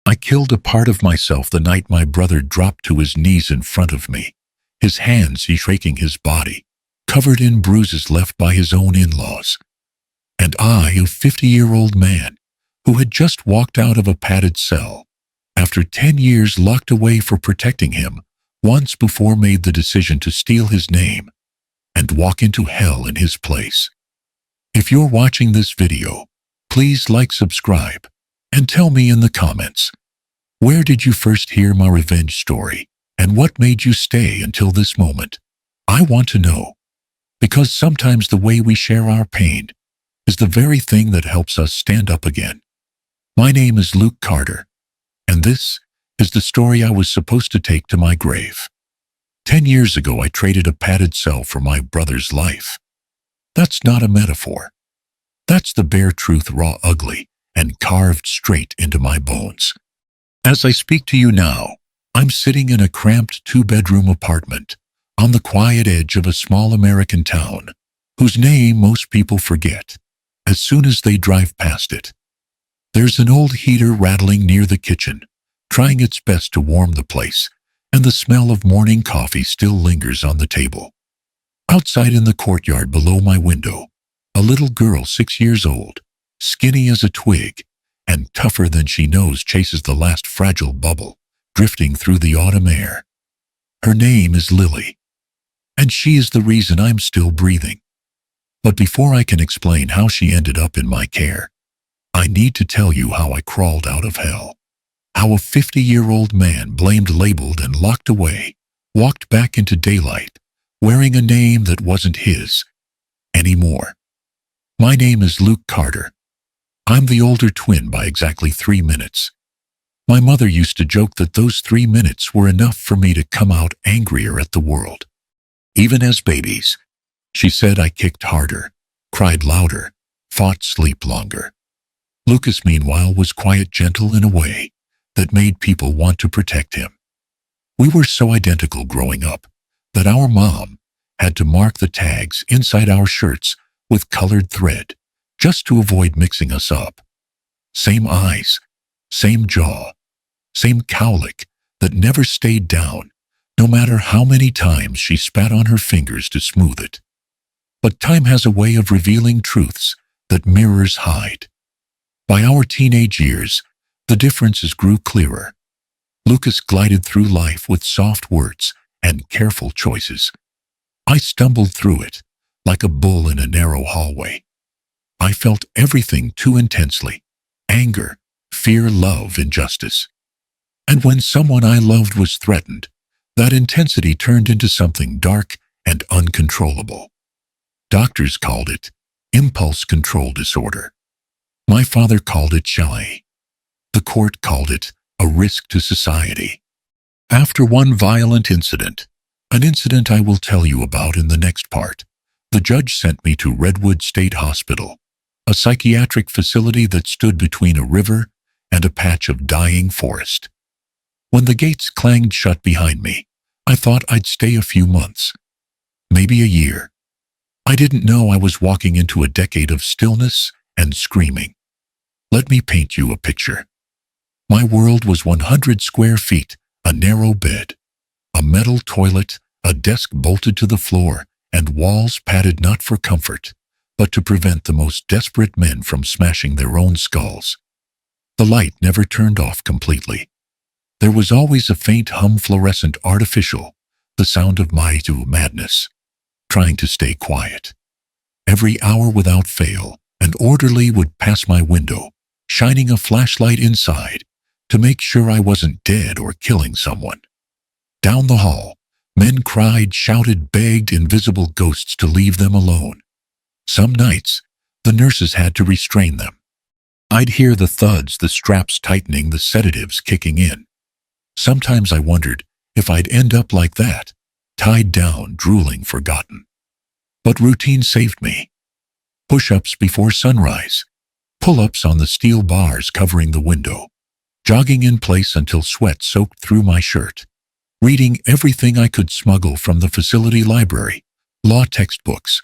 I killed a part of myself the night my brother dropped to his knees in front of me, his hands shaking his body, covered in bruises left by his own in-laws. And I, a 50-year-old man, who had just walked out of a padded cell, after 10 years locked away for protecting him, once before made the decision to steal his name and walk into hell in his place. If you're watching this video, please like, subscribe, and tell me in the comments, where did you first hear my revenge story, and what made you stay until this moment? I want to know, because sometimes the way we share our pain is the very thing that helps us stand up again. My name is Luke Carter, and this is the story I was supposed to take to my grave. 10 years ago, I traded a padded cell for my brother's life. That's not a metaphor. That's the bare truth, raw, ugly, and carved straight into my bones. As I speak to you now, I'm sitting in a cramped 2-bedroom apartment on the quiet edge of a small American town, whose name most people forget as soon as they drive past it. There's an old heater rattling near the kitchen, trying its best to warm the place, and the smell of morning coffee still lingers on the table. Outside in the courtyard below my window, a little girl 6 years old, skinny as a twig, and tougher than she knows, chases the last fragile bubble drifting through the autumn air. Her name is Lily, and she is the reason I'm still breathing. But before I can explain how she ended up in my care, I need to tell you how I crawled out of hell. How a 50-year-old man, blamed, labeled, and locked away, walked back into daylight, wearing a name that wasn't his anymore. My name is Luke Carter. I'm the older twin by exactly 3 minutes. My mother used to joke that those 3 minutes were enough for me to come out angrier at the world. Even as babies, she said I kicked harder, cried louder, fought sleep longer. Lucas, meanwhile, was quiet, gentle in a way that made people want to protect him. We were so identical growing up that our mom had to mark the tags inside our shirts with colored thread just to avoid mixing us up. Same eyes, same jaw, same cowlick that never stayed down, no matter how many times she spat on her fingers to smooth it. But time has a way of revealing truths that mirrors hide. By our teenage years, the differences grew clearer. Lucas glided through life with soft words and careful choices. I stumbled through it like a bull in a narrow hallway. I felt everything too intensely: anger, fear, love, injustice. And when someone I loved was threatened, that intensity turned into something dark and uncontrollable. Doctors called it impulse control disorder. My father called it shalay. The court called it a risk to society. After one violent incident, an incident I will tell you about in the next part, the judge sent me to Redwood State Hospital, a psychiatric facility that stood between a river and a patch of dying forest. When the gates clanged shut behind me, I thought I'd stay a few months, maybe a year. I didn't know I was walking into a decade of stillness and screaming. Let me paint you a picture. My world was 100 square feet, a narrow bed, a metal toilet, a desk bolted to the floor, and walls padded not for comfort, but to prevent the most desperate men from smashing their own skulls. The light never turned off completely. There was always a faint hum, fluorescent, artificial, the sound of my madness, trying to stay quiet. Every hour without fail, an orderly would pass my window, shining a flashlight inside to make sure I wasn't dead or killing someone. Down the hall, men cried, shouted, begged invisible ghosts to leave them alone. Some nights, the nurses had to restrain them. I'd hear the thuds, the straps tightening, the sedatives kicking in. Sometimes I wondered if I'd end up like that, tied down, drooling, forgotten. But routine saved me. Push-ups before sunrise, pull-ups on the steel bars covering the window, jogging in place until sweat soaked through my shirt, reading everything I could smuggle from the facility library, law textbooks,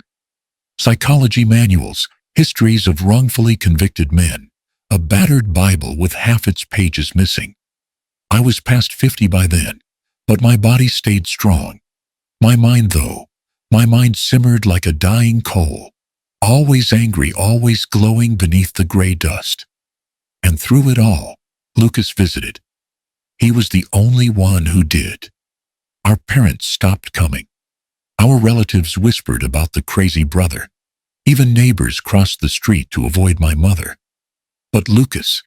psychology manuals, histories of wrongfully convicted men, a battered Bible with half its pages missing. I was past 50 by then, but my body stayed strong. My mind simmered like a dying coal, always angry, always glowing beneath the gray dust. And through it all, Lucas visited. He was the only one who did. Our parents stopped coming. Our relatives whispered about the crazy brother. Even neighbors crossed the street to avoid my mother. But Lucas,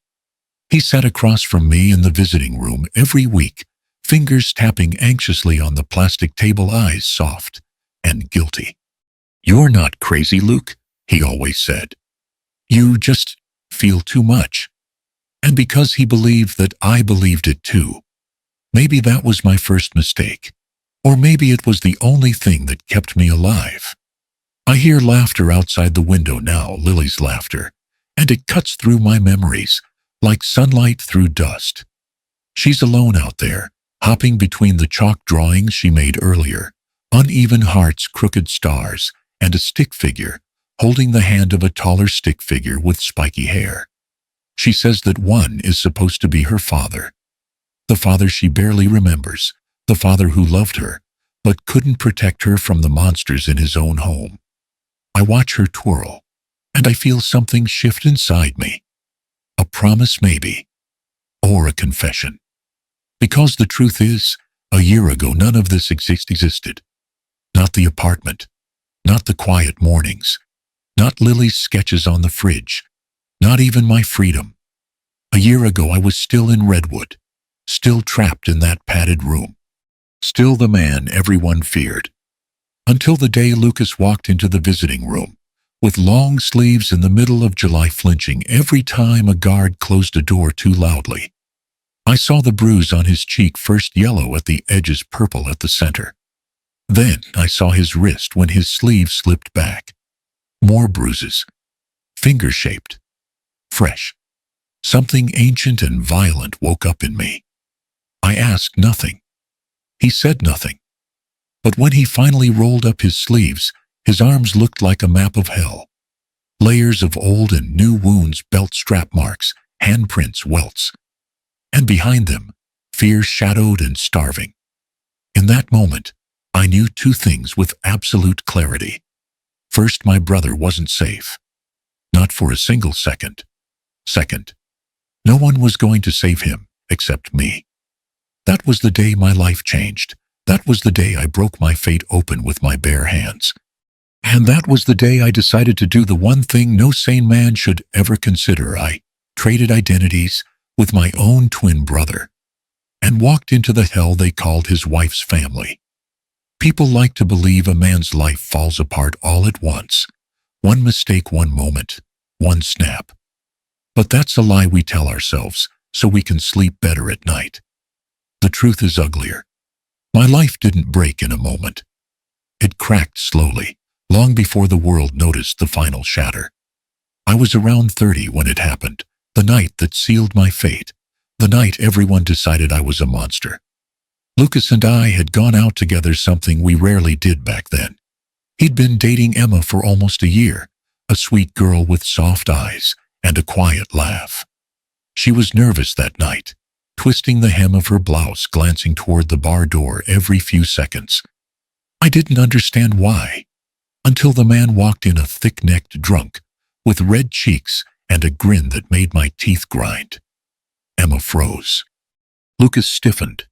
he sat across from me in the visiting room every week, fingers tapping anxiously on the plastic table, eyes soft and guilty. "You're not crazy, Luke," he always said. "You just feel too much." And because he believed that I believed it too, maybe that was my first mistake. Or maybe it was the only thing that kept me alive. I hear laughter outside the window now, Lily's laughter, and it cuts through my memories like sunlight through dust. She's alone out there, hopping between the chalk drawings she made earlier, uneven hearts, crooked stars, and a stick figure holding the hand of a taller stick figure with spiky hair. She says that one is supposed to be her father, the father she barely remembers, the father who loved her, but couldn't protect her from the monsters in his own home. I watch her twirl, and I feel something shift inside me. A promise maybe, or a confession. Because the truth is, a year ago none of this existed. Not the apartment, not the quiet mornings, not Lily's sketches on the fridge, not even my freedom. A year ago I was still in Redwood, still trapped in that padded room, still the man everyone feared. Until the day Lucas walked into the visiting room, with long sleeves in the middle of July, flinching every time a guard closed a door too loudly. I saw the bruise on his cheek, first yellow at the edges, purple at the center. Then I saw his wrist when his sleeve slipped back. More bruises, finger-shaped, fresh. Something ancient and violent woke up in me. I asked nothing. He said nothing. But when he finally rolled up his sleeves, his arms looked like a map of hell. Layers of old and new wounds, belt strap marks, handprints, welts. And behind them, fear, shadowed and starving. In that moment, I knew two things with absolute clarity. First, my brother wasn't safe. Not for a single second. Second, no one was going to save him except me. That was the day my life changed. That was the day I broke my fate open with my bare hands. And that was the day I decided to do the one thing no sane man should ever consider. I traded identities with my own twin brother and walked into the hell they called his wife's family. People like to believe a man's life falls apart all at once. One mistake, one moment, one snap. But that's a lie we tell ourselves so we can sleep better at night. The truth is uglier. My life didn't break in a moment. It cracked slowly, long before the world noticed the final shatter. I was around 30 when it happened, the night that sealed my fate, the night everyone decided I was a monster. Lucas and I had gone out together, something we rarely did back then. He'd been dating Emma for almost a year, a sweet girl with soft eyes and a quiet laugh. She was nervous that night, twisting the hem of her blouse, glancing toward the bar door every few seconds. I didn't understand why, until the man walked in, a thick-necked drunk, with red cheeks and a grin that made my teeth grind. Emma froze. Lucas stiffened.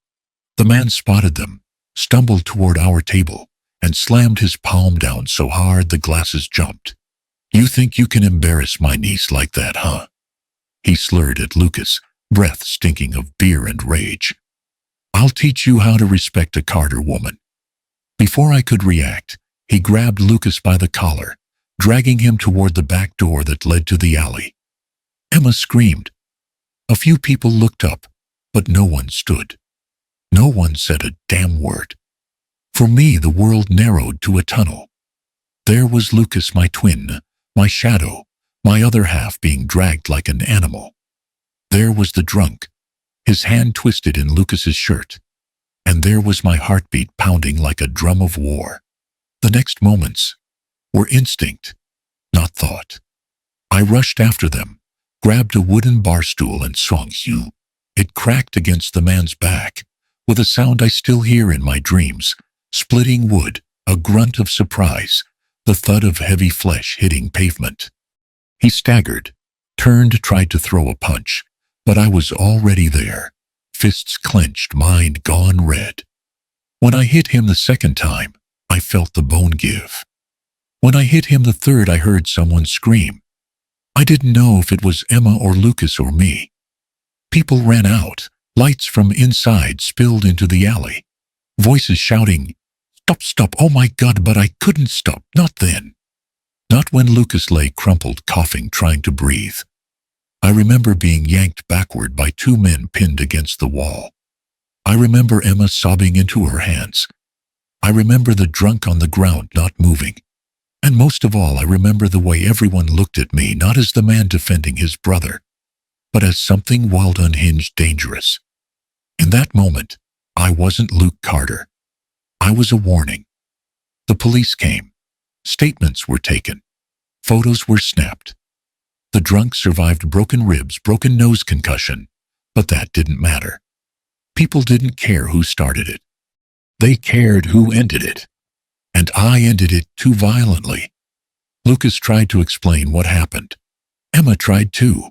The man spotted them, stumbled toward our table, and slammed his palm down so hard the glasses jumped. "You think you can embarrass my niece like that, huh?" He slurred at Lucas, breath stinking of beer and rage. "I'll teach you how to respect a Carter woman." Before I could react, he grabbed Lucas by the collar, dragging him toward the back door that led to the alley. Emma screamed. A few people looked up, but no one stood. No one said a damn word. For me, the world narrowed to a tunnel. There was Lucas, my twin, my shadow, my other half being dragged like an animal. There was the drunk, his hand twisted in Lucas's shirt. And there was my heartbeat pounding like a drum of war. The next moments were instinct, not thought. I rushed after them, grabbed a wooden bar stool and swung you. It cracked against the man's back, with a sound I still hear in my dreams, splitting wood, a grunt of surprise, the thud of heavy flesh hitting pavement. He staggered, turned, tried to throw a punch, but I was already there, fists clenched, mind gone red. When I hit him the second time, I felt the bone give. When I hit him the third, I heard someone scream. I didn't know if it was Emma or Lucas or me. People ran out, lights from inside spilled into the alley. Voices shouting, "Stop, stop, oh my God," but I couldn't stop, not then. Not when Lucas lay crumpled, coughing, trying to breathe. I remember being yanked backward by two men pinned against the wall. I remember Emma sobbing into her hands. I remember the drunk on the ground not moving. And most of all, I remember the way everyone looked at me, not as the man defending his brother, but as something wild, unhinged, dangerous. In that moment, I wasn't Luke Carter. I was a warning. The police came. Statements were taken. Photos were snapped. The drunk survived broken ribs, broken nose, concussion, but that didn't matter. People didn't care who started it. They cared who ended it. And I ended it too violently. Lucas tried to explain what happened. Emma tried too.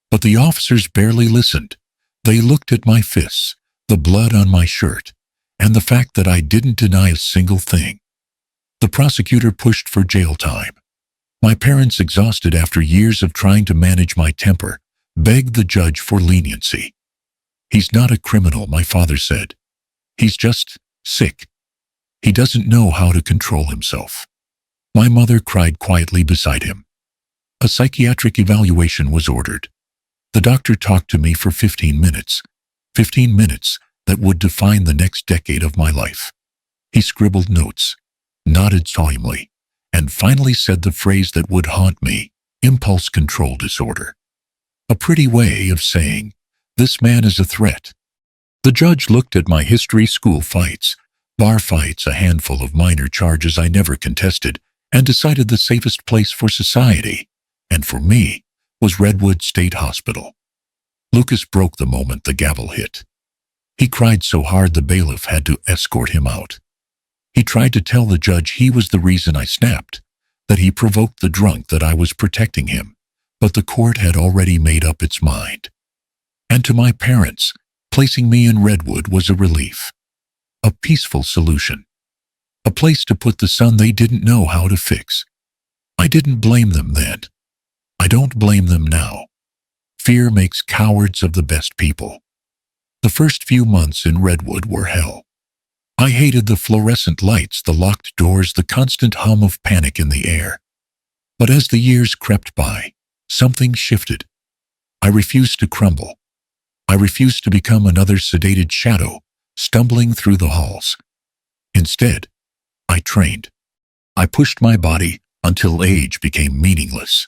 But the officers barely listened. They looked at my fists, the blood on my shirt, and the fact that I didn't deny a single thing. The prosecutor pushed for jail time. My parents, exhausted after years of trying to manage my temper, begged the judge for leniency. "He's not a criminal," my father said. "He's just sick. He doesn't know how to control himself." My mother cried quietly beside him. A psychiatric evaluation was ordered. The doctor talked to me for 15 minutes. 15 minutes that would define the next decade of my life. He scribbled notes, nodded solemnly, and finally said the phrase that would haunt me: impulse control disorder. A pretty way of saying, this man is a threat. The judge looked at my history, school fights, bar fights, a handful of minor charges I never contested, and decided the safest place for society, and for me, was Redwood State Hospital. Lucas broke the moment the gavel hit. He cried so hard the bailiff had to escort him out. He tried to tell the judge he was the reason I snapped, that he provoked the drunk, that I was protecting him, but the court had already made up its mind. And to my parents, placing me in Redwood was a relief. A peaceful solution. A place to put the son they didn't know how to fix. I didn't blame them then. I don't blame them now. Fear makes cowards of the best people. The first few months in Redwood were hell. I hated the fluorescent lights, the locked doors, the constant hum of panic in the air. But as the years crept by, something shifted. I refused to crumble. I refused to become another sedated shadow, stumbling through the halls. Instead, I trained. I pushed my body until age became meaningless.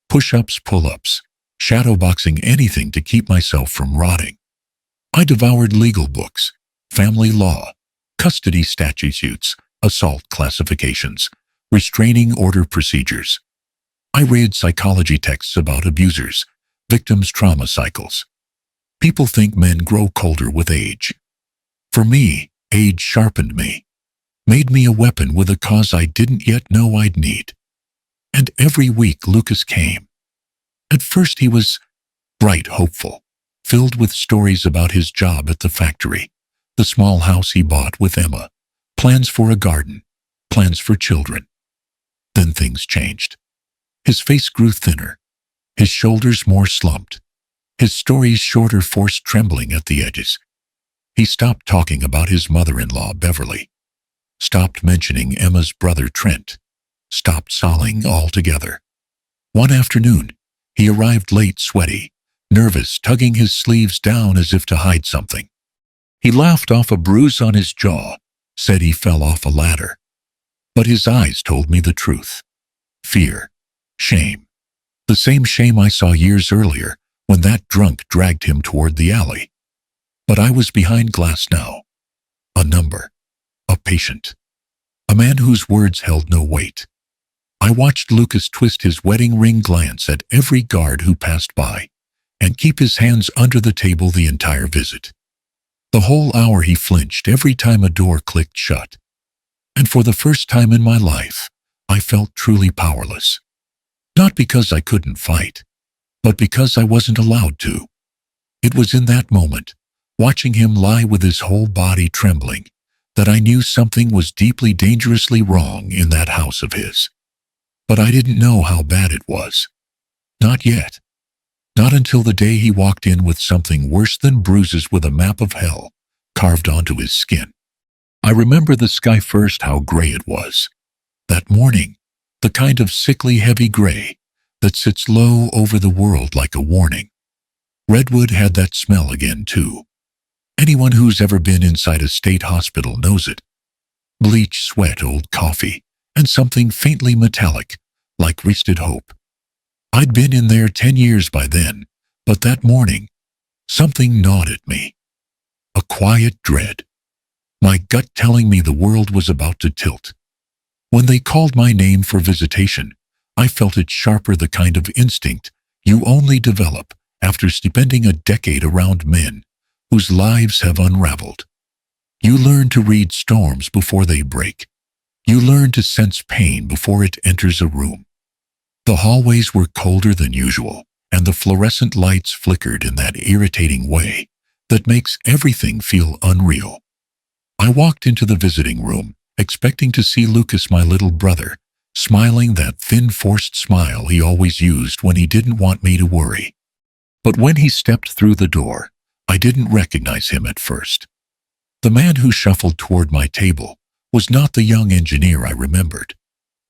Push-ups, pull-ups, shadowboxing, anything to keep myself from rotting. I devoured legal books, family law, custody statutes, assault classifications, restraining order procedures. I read psychology texts about abusers, victims' trauma cycles. People think men grow colder with age. For me, age sharpened me, made me a weapon with a cause I didn't yet know I'd need. And every week Lucas came. At first he was bright, hopeful, filled with stories about his job at the factory, the small house he bought with Emma, plans for a garden, plans for children. Then things changed. His face grew thinner, his shoulders more slumped, his stories shorter, forced trembling at the edges. He stopped talking about his mother-in-law, Beverly, stopped mentioning Emma's brother, Trent, stopped sobbing altogether. One afternoon, he arrived late, sweaty, nervous, tugging his sleeves down as if to hide something. He laughed off a bruise on his jaw, said he fell off a ladder. But his eyes told me the truth. Fear, shame. The same shame I saw years earlier when that drunk dragged him toward the alley. But I was behind glass now. A number. A patient. A man whose words held no weight. I watched Lucas twist his wedding ring, glance at every guard who passed by, and keep his hands under the table the entire visit. The whole hour he flinched every time a door clicked shut. And for the first time in my life, I felt truly powerless. Not because I couldn't fight, but because I wasn't allowed to. It was in that moment, watching him lie with his whole body trembling, that I knew something was deeply dangerously wrong in that house of his. But I didn't know how bad it was. Not yet. Not until the day he walked in with something worse than bruises, with a map of hell carved onto his skin. I remember the sky first, how gray it was. That morning, the kind of sickly heavy gray that sits low over the world like a warning. Redwood had that smell again, too. Anyone who's ever been inside a state hospital knows it. Bleach, sweat, old coffee, and something faintly metallic, like wasted hope. I'd been in there 10 years by then, but that morning, something gnawed at me. A quiet dread. My gut telling me the world was about to tilt. When they called my name for visitation, I felt it sharper, the kind of instinct you only develop after spending a decade around men whose lives have unraveled. You learn to read storms before they break. You learn to sense pain before it enters a room. The hallways were colder than usual, and the fluorescent lights flickered in that irritating way that makes everything feel unreal. I walked into the visiting room, expecting to see Lucas, my little brother, smiling that thin, forced smile he always used when he didn't want me to worry. But when he stepped through the door, I didn't recognize him at first. The man who shuffled toward my table was not the young engineer I remembered,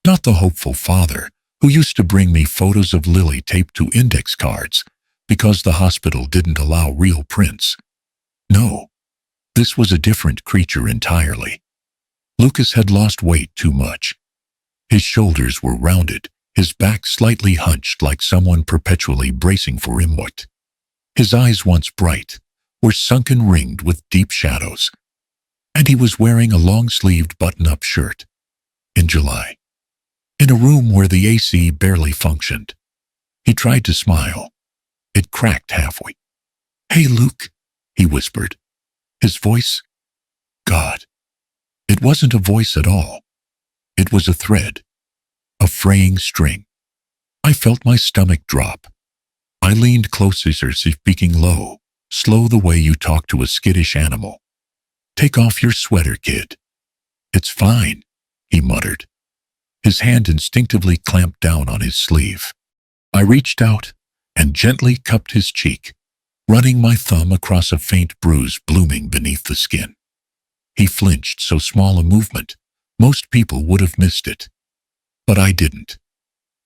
not the hopeful father who used to bring me photos of Lily taped to index cards because the hospital didn't allow real prints. No, this was a different creature entirely. Lucas had lost weight too much. His shoulders were rounded, his back slightly hunched like someone perpetually bracing for impact. His eyes, once bright, were sunken, ringed with deep shadows. And he was wearing a long-sleeved button-up shirt. In July. In a room where the AC barely functioned. He tried to smile. It cracked halfway. "Hey, Luke," he whispered. His voice? God. It wasn't a voice at all. It was a thread. A fraying string. I felt my stomach drop. I leaned closer, speaking low, slow, the way you talk to a skittish animal. "Take off your sweater, kid." "It's fine," he muttered. His hand instinctively clamped down on his sleeve. I reached out and gently cupped his cheek, running my thumb across a faint bruise blooming beneath the skin. He flinched, so small a movement, most people would have missed it. But I didn't.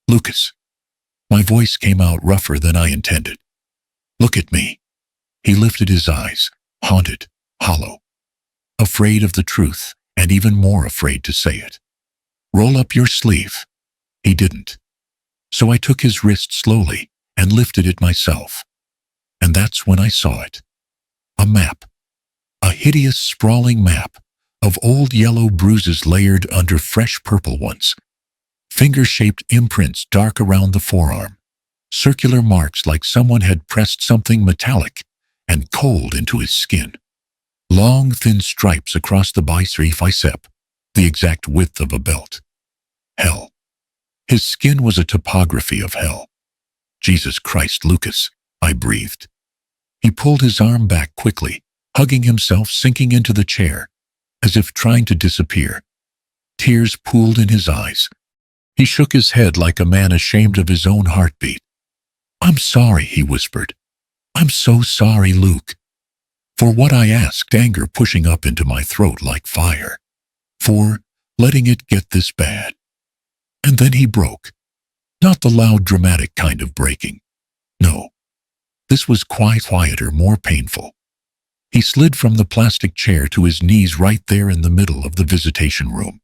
"Lucas." My voice came out rougher than I intended. "Look at me." He lifted his eyes, haunted, hollow. Afraid of the truth, and even more afraid to say it. "Roll up your sleeve." He didn't. So I took his wrist slowly and lifted it myself. And that's when I saw it. A map. A hideous, sprawling map of old yellow bruises layered under fresh purple ones. Finger-shaped imprints dark around the forearm. Circular marks like someone had pressed something metallic and cold into his skin. Long, thin stripes across the bicep, the exact width of a belt. Hell. His skin was a topography of hell. "Jesus Christ, Lucas," I breathed. He pulled his arm back quickly, hugging himself, sinking into the chair, as if trying to disappear. Tears pooled in his eyes. He shook his head like a man ashamed of his own heartbeat. "I'm sorry," he whispered. "I'm so sorry, Luke." For what I asked, anger pushing up into my throat like fire. For letting it get this bad. And then he broke. Not the loud, dramatic kind of breaking. No. This was quieter, more painful. He slid from the plastic chair to his knees right there in the middle of the visitation room.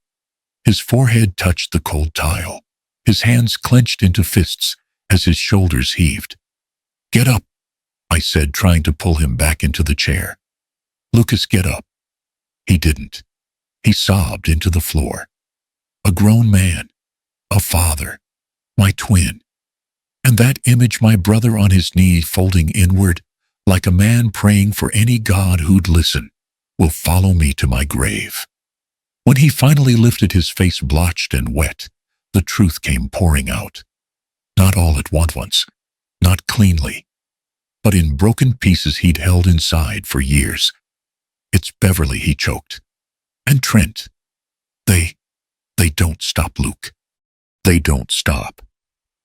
His forehead touched the cold tile. His hands clenched into fists as his shoulders heaved. "Get up," I said, trying to pull him back into the chair. "Lucas, get up." He didn't. He sobbed into the floor. A grown man. a father, my twin. And that image, my brother on his knee folding inward, like a man praying for any god who'd listen, will follow me to my grave. When he finally lifted his face blotched and wet, the truth came pouring out. Not all at once, not cleanly, but in broken pieces he'd held inside for years. It's Beverly, he choked. And Trent. They don't stop, Luke. They don't stop.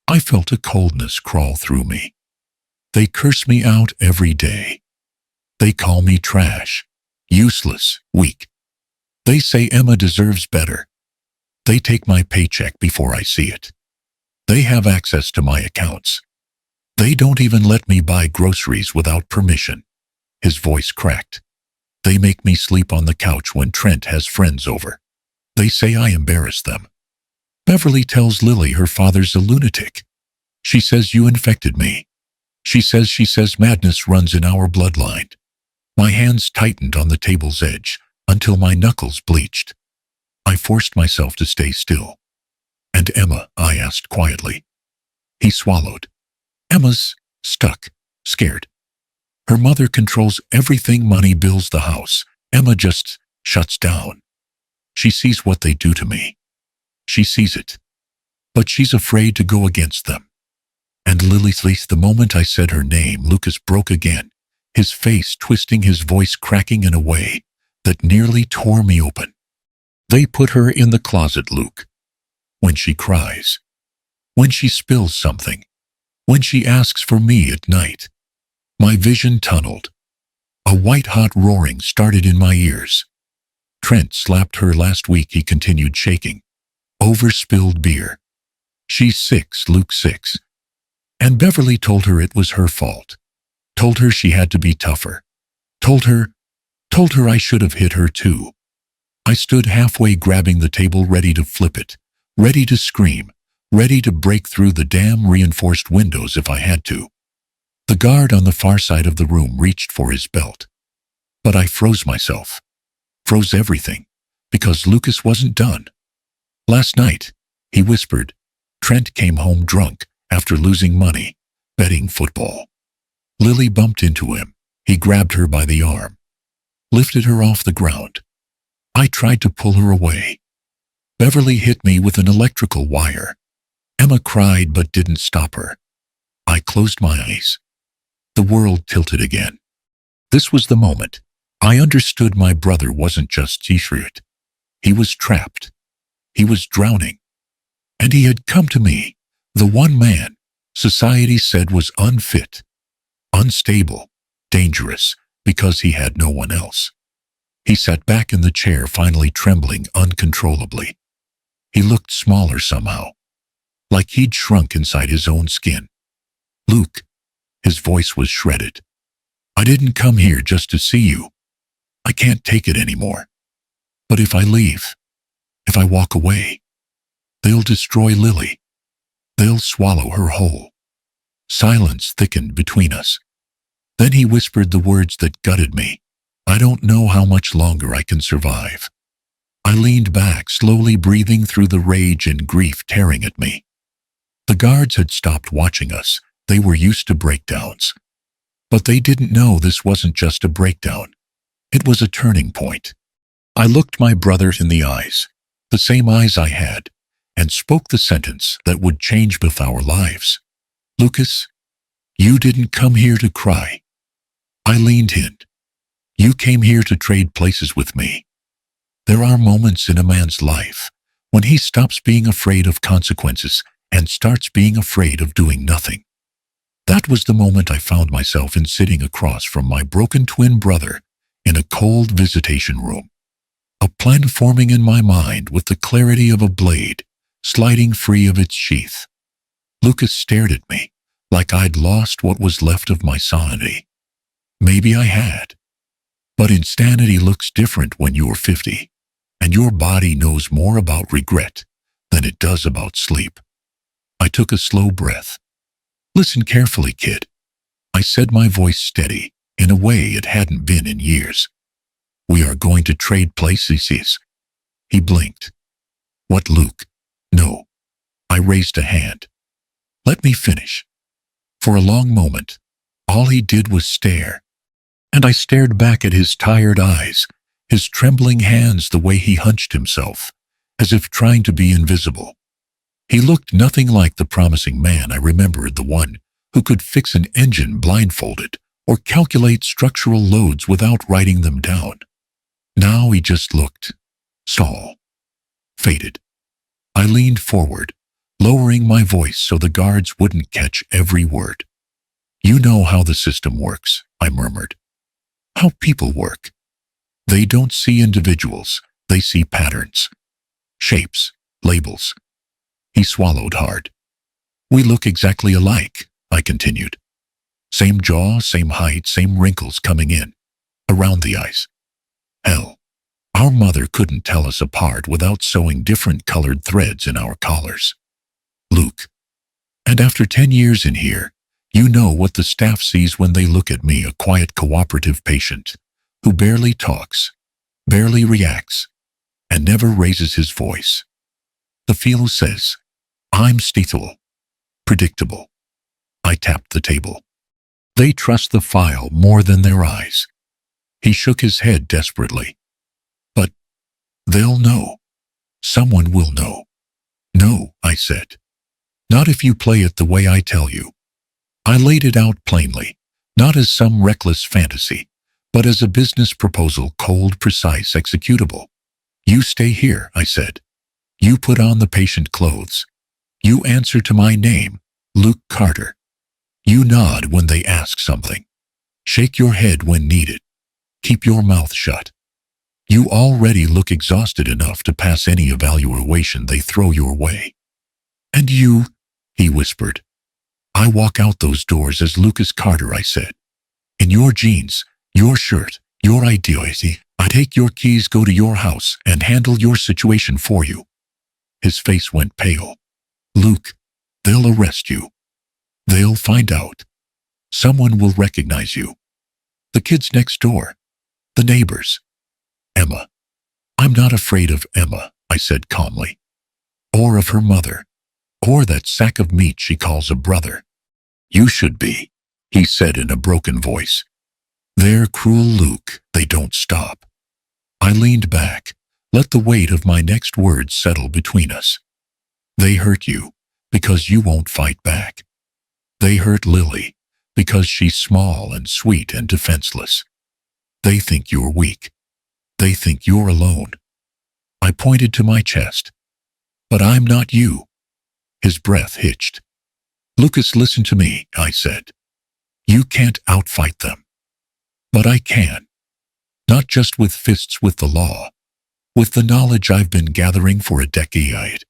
I felt a coldness crawl through me. They curse me out every day. They call me trash, useless, weak. They say Emma deserves better. They take my paycheck before I see it. They have access to my accounts. They don't even let me buy groceries without permission. His voice cracked. They make me sleep on the couch when Trent has friends over. They say I embarrass them. Beverly tells Lily her father's a lunatic. She says you infected me. She says madness runs in our bloodline. My hands tightened on the table's edge until my knuckles bleached. I forced myself to stay still. And Emma, I asked quietly. He swallowed. Emma's stuck, scared. Her mother controls everything, money bills the house. Emma just shuts down. She sees what they do to me. She sees it. But she's afraid to go against them. And Lily, the moment I said her name, Lucas broke again, his face twisting, his voice cracking in a way that nearly tore me open. They put her in the closet, Luke. When she cries. When she spills something. When she asks for me at night. My vision tunneled. A white-hot roaring started in my ears. Trent slapped her last week, he continued, shaking. Over spilled beer. She's 6, Luke, 6. And Beverly told her it was her fault. Told her she had to be tougher. Told her I should have hit her too. I stood halfway, grabbing the table, ready to flip it, ready to scream, ready to break through the damn reinforced windows if I had to. The guard on the far side of the room reached for his belt. But I froze myself. Froze everything. Because Lucas wasn't done. Last night, he whispered, Trent came home drunk after losing money, betting football. Lily bumped into him. He grabbed her by the arm. Lifted her off the ground. I tried to pull her away. Beverly hit me with an electrical wire. Emma cried but didn't stop her. I closed my eyes. The world tilted again. This was the moment. I understood my brother wasn't just t-shirt. He was trapped. He was drowning. And he had come to me, the one man society said was unfit, unstable, dangerous, because he had no one else. He sat back in the chair, finally trembling uncontrollably. He looked smaller somehow, like he'd shrunk inside his own skin. Luke, his voice was shredded. I didn't come here just to see you. I can't take it anymore. But if I leave, if I walk away, they'll destroy Lily. They'll swallow her whole. Silence thickened between us. Then he whispered the words that gutted me. I don't know how much longer I can survive. I leaned back, slowly breathing through the rage and grief tearing at me. The guards had stopped watching us. They were used to breakdowns. But they didn't know this wasn't just a breakdown. It was a turning point. I looked my brother in the eyes, the same eyes I had, and spoke the sentence that would change both our lives. Lucas, you didn't come here to cry. I leaned in. You came here to trade places with me. There are moments in a man's life when he stops being afraid of consequences and starts being afraid of doing nothing. That was the moment I found myself in, sitting across from my broken twin brother in a cold visitation room. A plan forming in my mind with the clarity of a blade sliding free of its sheath. Lucas stared at me like I'd lost what was left of my sanity. Maybe I had. But insanity looks different when you're 50, and your body knows more about regret than it does about sleep. I took a slow breath. Listen carefully, kid. I said, my voice steady, in a way it hadn't been in years. We are going to trade places. He blinked. What, Luke? No. I raised a hand. Let me finish. For a long moment, all he did was stare. And I stared back at his tired eyes, his trembling hands, the way he hunched himself, as if trying to be invisible. He looked nothing like the promising man I remembered, the one who could fix an engine blindfolded or calculate structural loads without writing them down. Now he just looked saw, faded. I leaned forward, lowering my voice so the guards wouldn't catch every word. You know how the system works, I murmured. How people work. They don't see individuals, they see patterns, shapes, labels. He swallowed hard. We look exactly alike, I continued. Same jaw, same height, same wrinkles coming in, around the eyes. Hell, our mother couldn't tell us apart without sewing different colored threads in our collars. Luke. And after 10 years in here, you know what the staff sees when they look at me, a quiet, cooperative patient who barely talks, barely reacts, and never raises his voice. The feel says, I'm stealthful, predictable. I tapped the table. They trust the file more than their eyes. He shook his head desperately. But they'll know. Someone will know. No, I said. Not if you play it the way I tell you. I laid it out plainly, not as some reckless fantasy, but as a business proposal, cold, precise, executable. You stay here, I said. You put on the patient clothes. You answer to my name, Luke Carter. You nod when they ask something. Shake your head when needed. Keep your mouth shut. You already look exhausted enough to pass any evaluation they throw your way. And you, he whispered. I walk out those doors as Lucas Carter, I said. In your jeans, your shirt, your ideology, I take your keys, go to your house, and handle your situation for you. His face went pale. Luke, they'll arrest you. They'll find out. Someone will recognize you. The kids next door. The neighbors. Emma. I'm not afraid of Emma, I said calmly. Or of her mother. Or that sack of meat she calls a brother. You should be, he said in a broken voice. They're cruel, Luke. They don't stop. I leaned back, let the weight of my next words settle between us. They hurt you because you won't fight back. They hurt Lily because she's small and sweet and defenseless. They think you're weak. They think you're alone. I pointed to my chest. But I'm not you. His breath hitched. Lucas, listen to me, I said. You can't outfight them. But I can. Not just with fists, with the law. With the knowledge I've been gathering for a decade.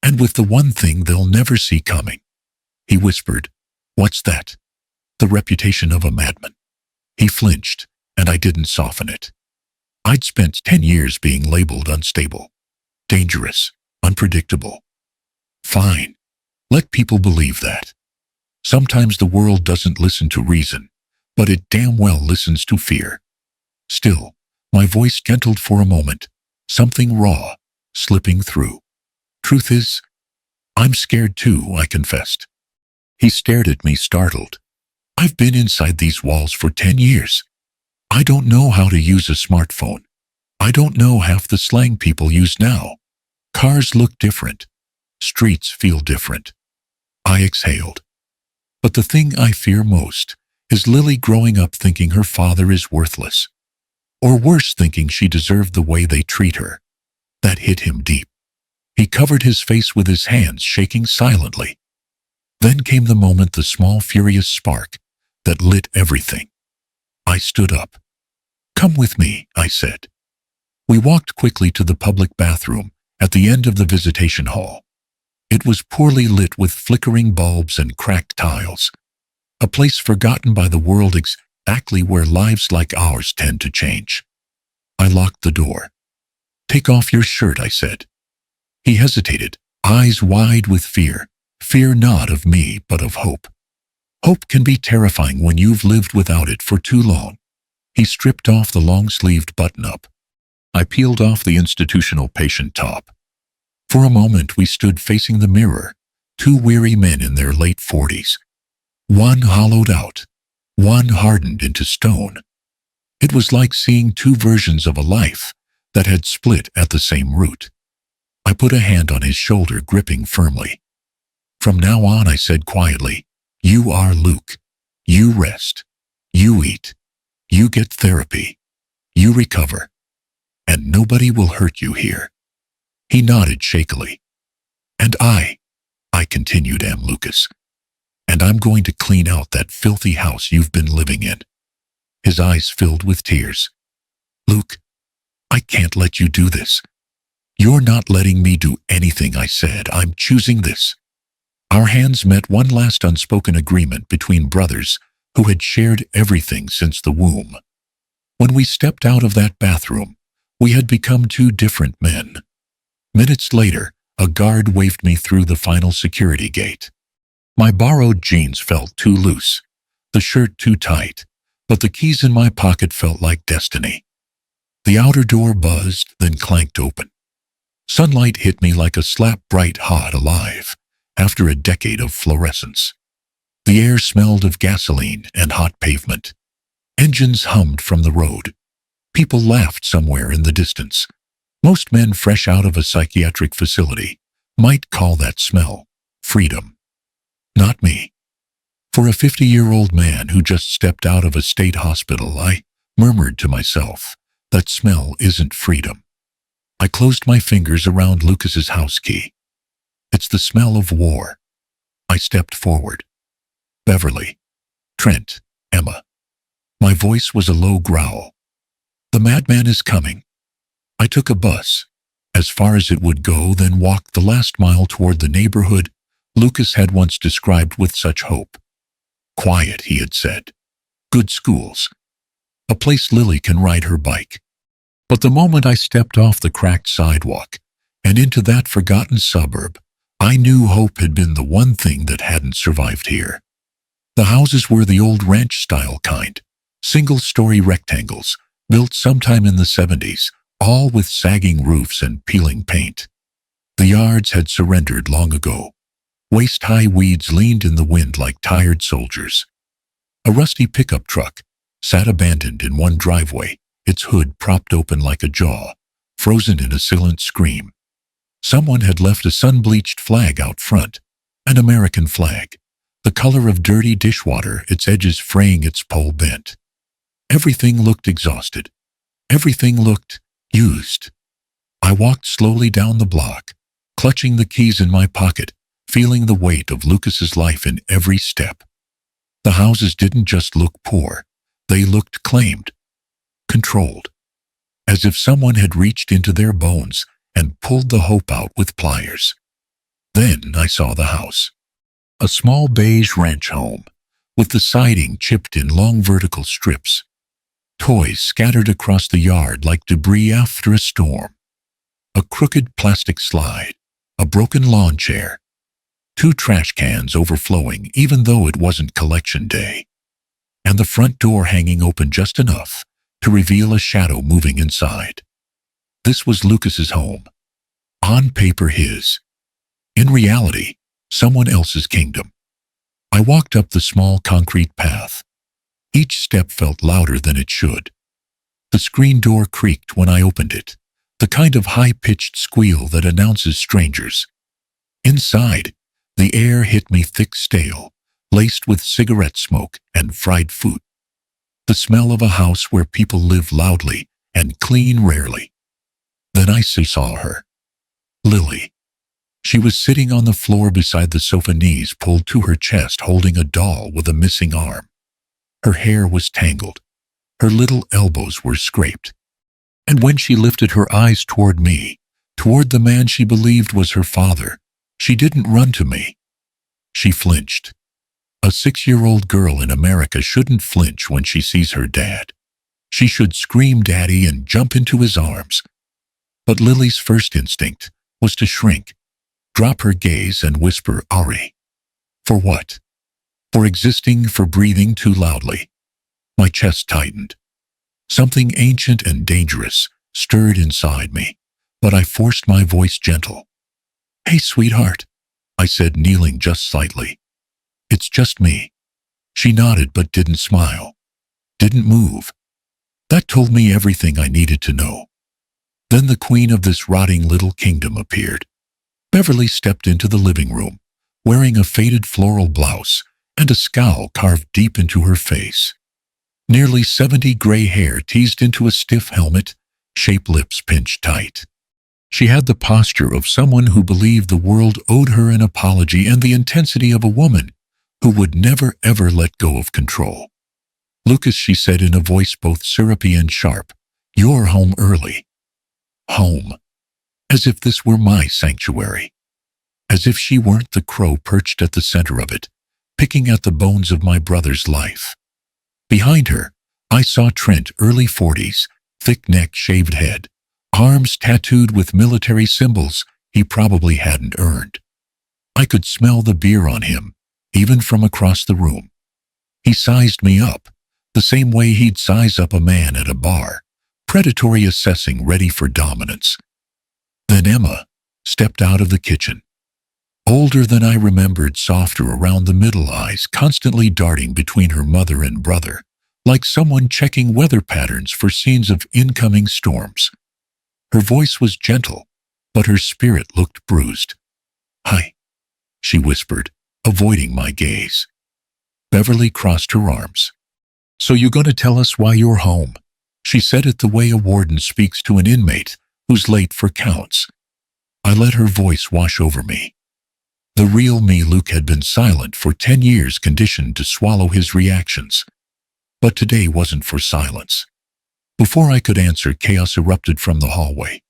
And with the one thing they'll never see coming. He whispered, What's that? The reputation of a madman. He flinched, and I didn't soften it. I'd spent 10 years being labeled unstable, dangerous, unpredictable. Fine. Let people believe that. Sometimes the world doesn't listen to reason, but it damn well listens to fear. Still, my voice gentled for a moment, something raw, slipping through. Truth is, I'm scared too, I confessed. He stared at me, startled. I've been inside these walls for 10 years. I don't know how to use a smartphone. I don't know half the slang people use now. Cars look different. Streets feel different. I exhaled. But the thing I fear most is Lily growing up thinking her father is worthless. Or worse, thinking she deserved the way they treat her. That hit him deep. He covered his face with his hands, shaking silently. Then came the moment, the small, furious spark that lit everything. I stood up. Come with me, I said. We walked quickly to the public bathroom at the end of the visitation hall. It was poorly lit with flickering bulbs and cracked tiles. A place forgotten by the world, exactly where lives like ours tend to change. I locked the door. Take off your shirt, I said. He hesitated, eyes wide with fear. Fear not of me, but of hope. Hope can be terrifying when you've lived without it for too long. He stripped off the long-sleeved button-up. I peeled off the institutional patient top. For a moment we stood facing the mirror, two weary men in their late 40s. One hollowed out, one hardened into stone. It was like seeing two versions of a life that had split at the same root. I put a hand on his shoulder, gripping firmly. "From now on," I said quietly, "you are Luke. You rest. You eat. You get therapy. You recover. And nobody will hurt you here." He nodded shakily. "And I continued, am Lucas. And I'm going to clean out that filthy house you've been living in." His eyes filled with tears. "Luke, I can't let you do this." "You're not letting me do anything," I said. "I'm choosing this." Our hands met, one last unspoken agreement between brothers who had shared everything since the womb. When we stepped out of that bathroom, we had become two different men. Minutes later, a guard waved me through the final security gate. My borrowed jeans felt too loose, the shirt too tight, but the keys in my pocket felt like destiny. The outer door buzzed, then clanked open. Sunlight hit me like a slap, bright, hot, alive, after a decade of fluorescence. The air smelled of gasoline and hot pavement. Engines hummed from the road. People laughed somewhere in the distance. Most men fresh out of a psychiatric facility might call that smell freedom. Not me. For a 50-year-old man who just stepped out of a state hospital, I murmured to myself, that smell isn't freedom. I closed my fingers around Lucas's house key. "It's the smell of war." I stepped forward. "Beverly, Trent, Emma." My voice was a low growl. "The madman is coming." I took a bus, as far as it would go, then walked the last mile toward the neighborhood Lucas had once described with such hope. Quiet, he had said. Good schools. A place Lily can ride her bike. But the moment I stepped off the cracked sidewalk and into that forgotten suburb, I knew hope had been the one thing that hadn't survived here. The houses were the old ranch-style kind, single-story rectangles, built sometime in the 70s, all with sagging roofs and peeling paint. The yards had surrendered long ago. Waist-high weeds leaned in the wind like tired soldiers. A rusty pickup truck sat abandoned in one driveway, its hood propped open like a jaw, frozen in a silent scream. Someone had left a sun-bleached flag out front, an American flag, the color of dirty dishwater, its edges fraying, its pole bent. Everything looked exhausted. Everything looked used. I walked slowly down the block, clutching the keys in my pocket, feeling the weight of Lucas's life in every step. The houses didn't just look poor, they looked claimed, controlled, as if someone had reached into their bones and pulled the hope out with pliers. Then I saw the house. A small beige ranch home, with the siding chipped in long vertical strips. Toys scattered across the yard like debris after a storm. A crooked plastic slide, a broken lawn chair, 2 trash cans overflowing even though it wasn't collection day, and the front door hanging open just enough to reveal a shadow moving inside. This was Lucas's home. On paper his. In reality, someone else's kingdom. I walked up the small concrete path. Each step felt louder than it should. The screen door creaked when I opened it, the kind of high-pitched squeal that announces strangers. Inside, the air hit me thick, stale, laced with cigarette smoke and fried food. The smell of a house where people live loudly and clean rarely. Then I saw her. Lily. She was sitting on the floor beside the sofa, knees pulled to her chest, holding a doll with a missing arm. Her hair was tangled. Her little elbows were scraped. And when she lifted her eyes toward me, toward the man she believed was her father, she didn't run to me. She flinched. A 6-year-old girl in America shouldn't flinch when she sees her dad. She should scream "Daddy" and jump into his arms. But Lily's first instinct was to shrink, drop her gaze and whisper, "Ari." For what? For existing, for breathing too loudly. My chest tightened. Something ancient and dangerous stirred inside me, but I forced my voice gentle. Hey, sweetheart, I said, kneeling just slightly. It's just me. She nodded but didn't smile, didn't move. That told me everything I needed to know. Then the queen of this rotting little kingdom appeared. Beverly stepped into the living room, wearing a faded floral blouse and a scowl carved deep into her face. Nearly 70 gray hair teased into a stiff helmet, shaped lips pinched tight. She had the posture of someone who believed the world owed her an apology and the intensity of a woman who would never ever let go of control. Lucas, she said in a voice both syrupy and sharp, you're home early. Home. As if this were my sanctuary. As if she weren't the crow perched at the center of it, picking at the bones of my brother's life. Behind her, I saw Trent, early 40s, thick neck, shaved head, arms tattooed with military symbols he probably hadn't earned. I could smell the beer on him, even from across the room. He sized me up, the same way he'd size up a man at a bar, predatory, assessing, ready for dominance. Then Emma stepped out of the kitchen. Older than I remembered, softer around the middle eyes, constantly darting between her mother and brother, like someone checking weather patterns for scenes of incoming storms. Her voice was gentle, but her spirit looked bruised. Hi, she whispered, avoiding my gaze. Beverly crossed her arms. So you gonna tell us why you're home? She said it the way a warden speaks to an inmate who's late for counts. I let her voice wash over me. The real me. Luke had been silent for 10 years, conditioned to swallow his reactions. But today wasn't for silence. Before I could answer, chaos erupted from the hallway.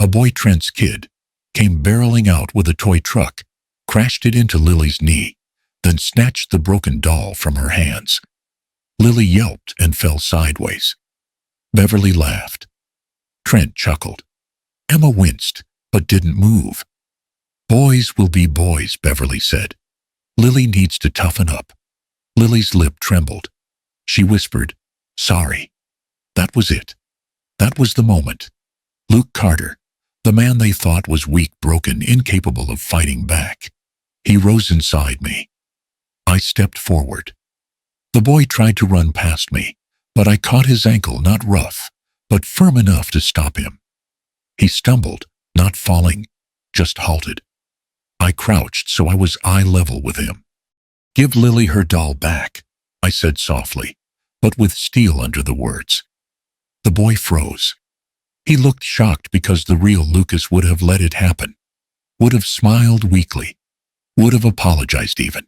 A boy, Trent's kid, came barreling out with a toy truck, crashed it into Lily's knee, then snatched the broken doll from her hands. Lily yelped and fell sideways. Beverly laughed. Trent chuckled. Emma winced, but didn't move. Boys will be boys, Beverly said. Lily needs to toughen up. Lily's lip trembled. She whispered, sorry. That was it. That was the moment. Luke Carter, the man they thought was weak, broken, incapable of fighting back. He rose inside me. I stepped forward. The boy tried to run past me, but I caught his ankle, not rough, but firm enough to stop him. He stumbled, not falling, just halted. I crouched so I was eye level with him. Give Lily her doll back, I said softly, but with steel under the words. The boy froze. He looked shocked because the real Lucas would have let it happen, would have smiled weakly, would have apologized even.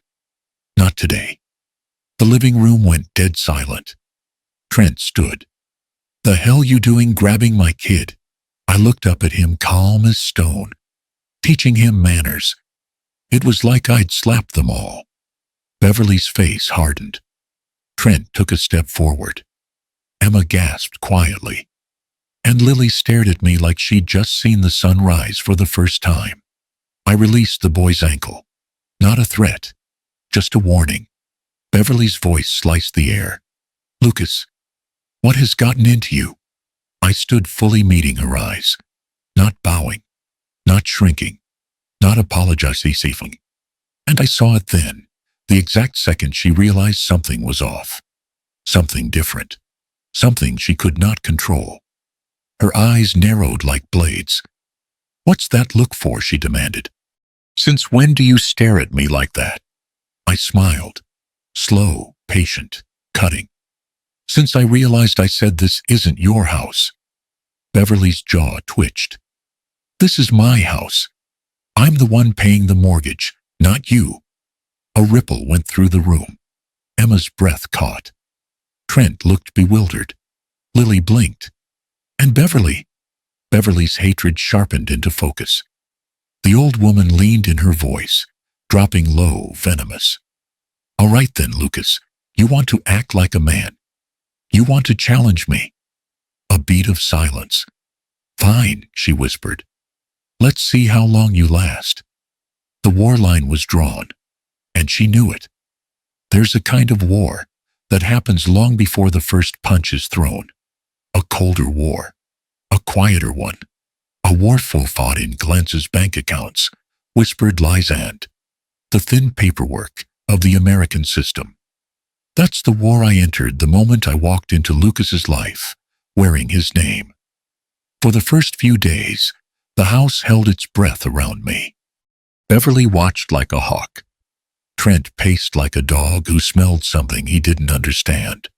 Not today. The living room went dead silent. Trent stood. The hell you doing grabbing my kid? I looked up at him, calm as stone, teaching him manners. It was like I'd slapped them all. Beverly's face hardened. Trent took a step forward. Emma gasped quietly. And Lily stared at me like she'd just seen the sun rise for the first time. I released the boy's ankle. Not a threat, just a warning. Beverly's voice sliced the air. Lucas, what has gotten into you? I stood, fully meeting her eyes. Not bowing, not shrinking, not apologizing. And I saw it then, the exact second she realized something was off. Something different. Something she could not control. Her eyes narrowed like blades. What's that look for? She demanded. Since when do you stare at me like that? I smiled. Slow, patient, cutting. Since I realized I said this isn't your house. Beverly's jaw twitched. This is my house. I'm the one paying the mortgage, not you. A ripple went through the room. Emma's breath caught. Trent looked bewildered. Lily blinked. And Beverly? Beverly's hatred sharpened into focus. The old woman leaned in, her voice, dropping low, venomous. All right then, Lucas, you want to act like a man. You want to challenge me. A beat of silence. Fine, she whispered. Let's see how long you last. The war line was drawn, and she knew it. There's a kind of war that happens long before the first punch is thrown. A colder war, a quieter one, a war fought in Glance's bank accounts, whispered Lysand. The thin paperwork of the American system. That's the war I entered the moment I walked into Lucas's life, wearing his name. For the first few days, the house held its breath around me. Beverly watched like a hawk. Trent paced like a dog who smelled something he didn't understand.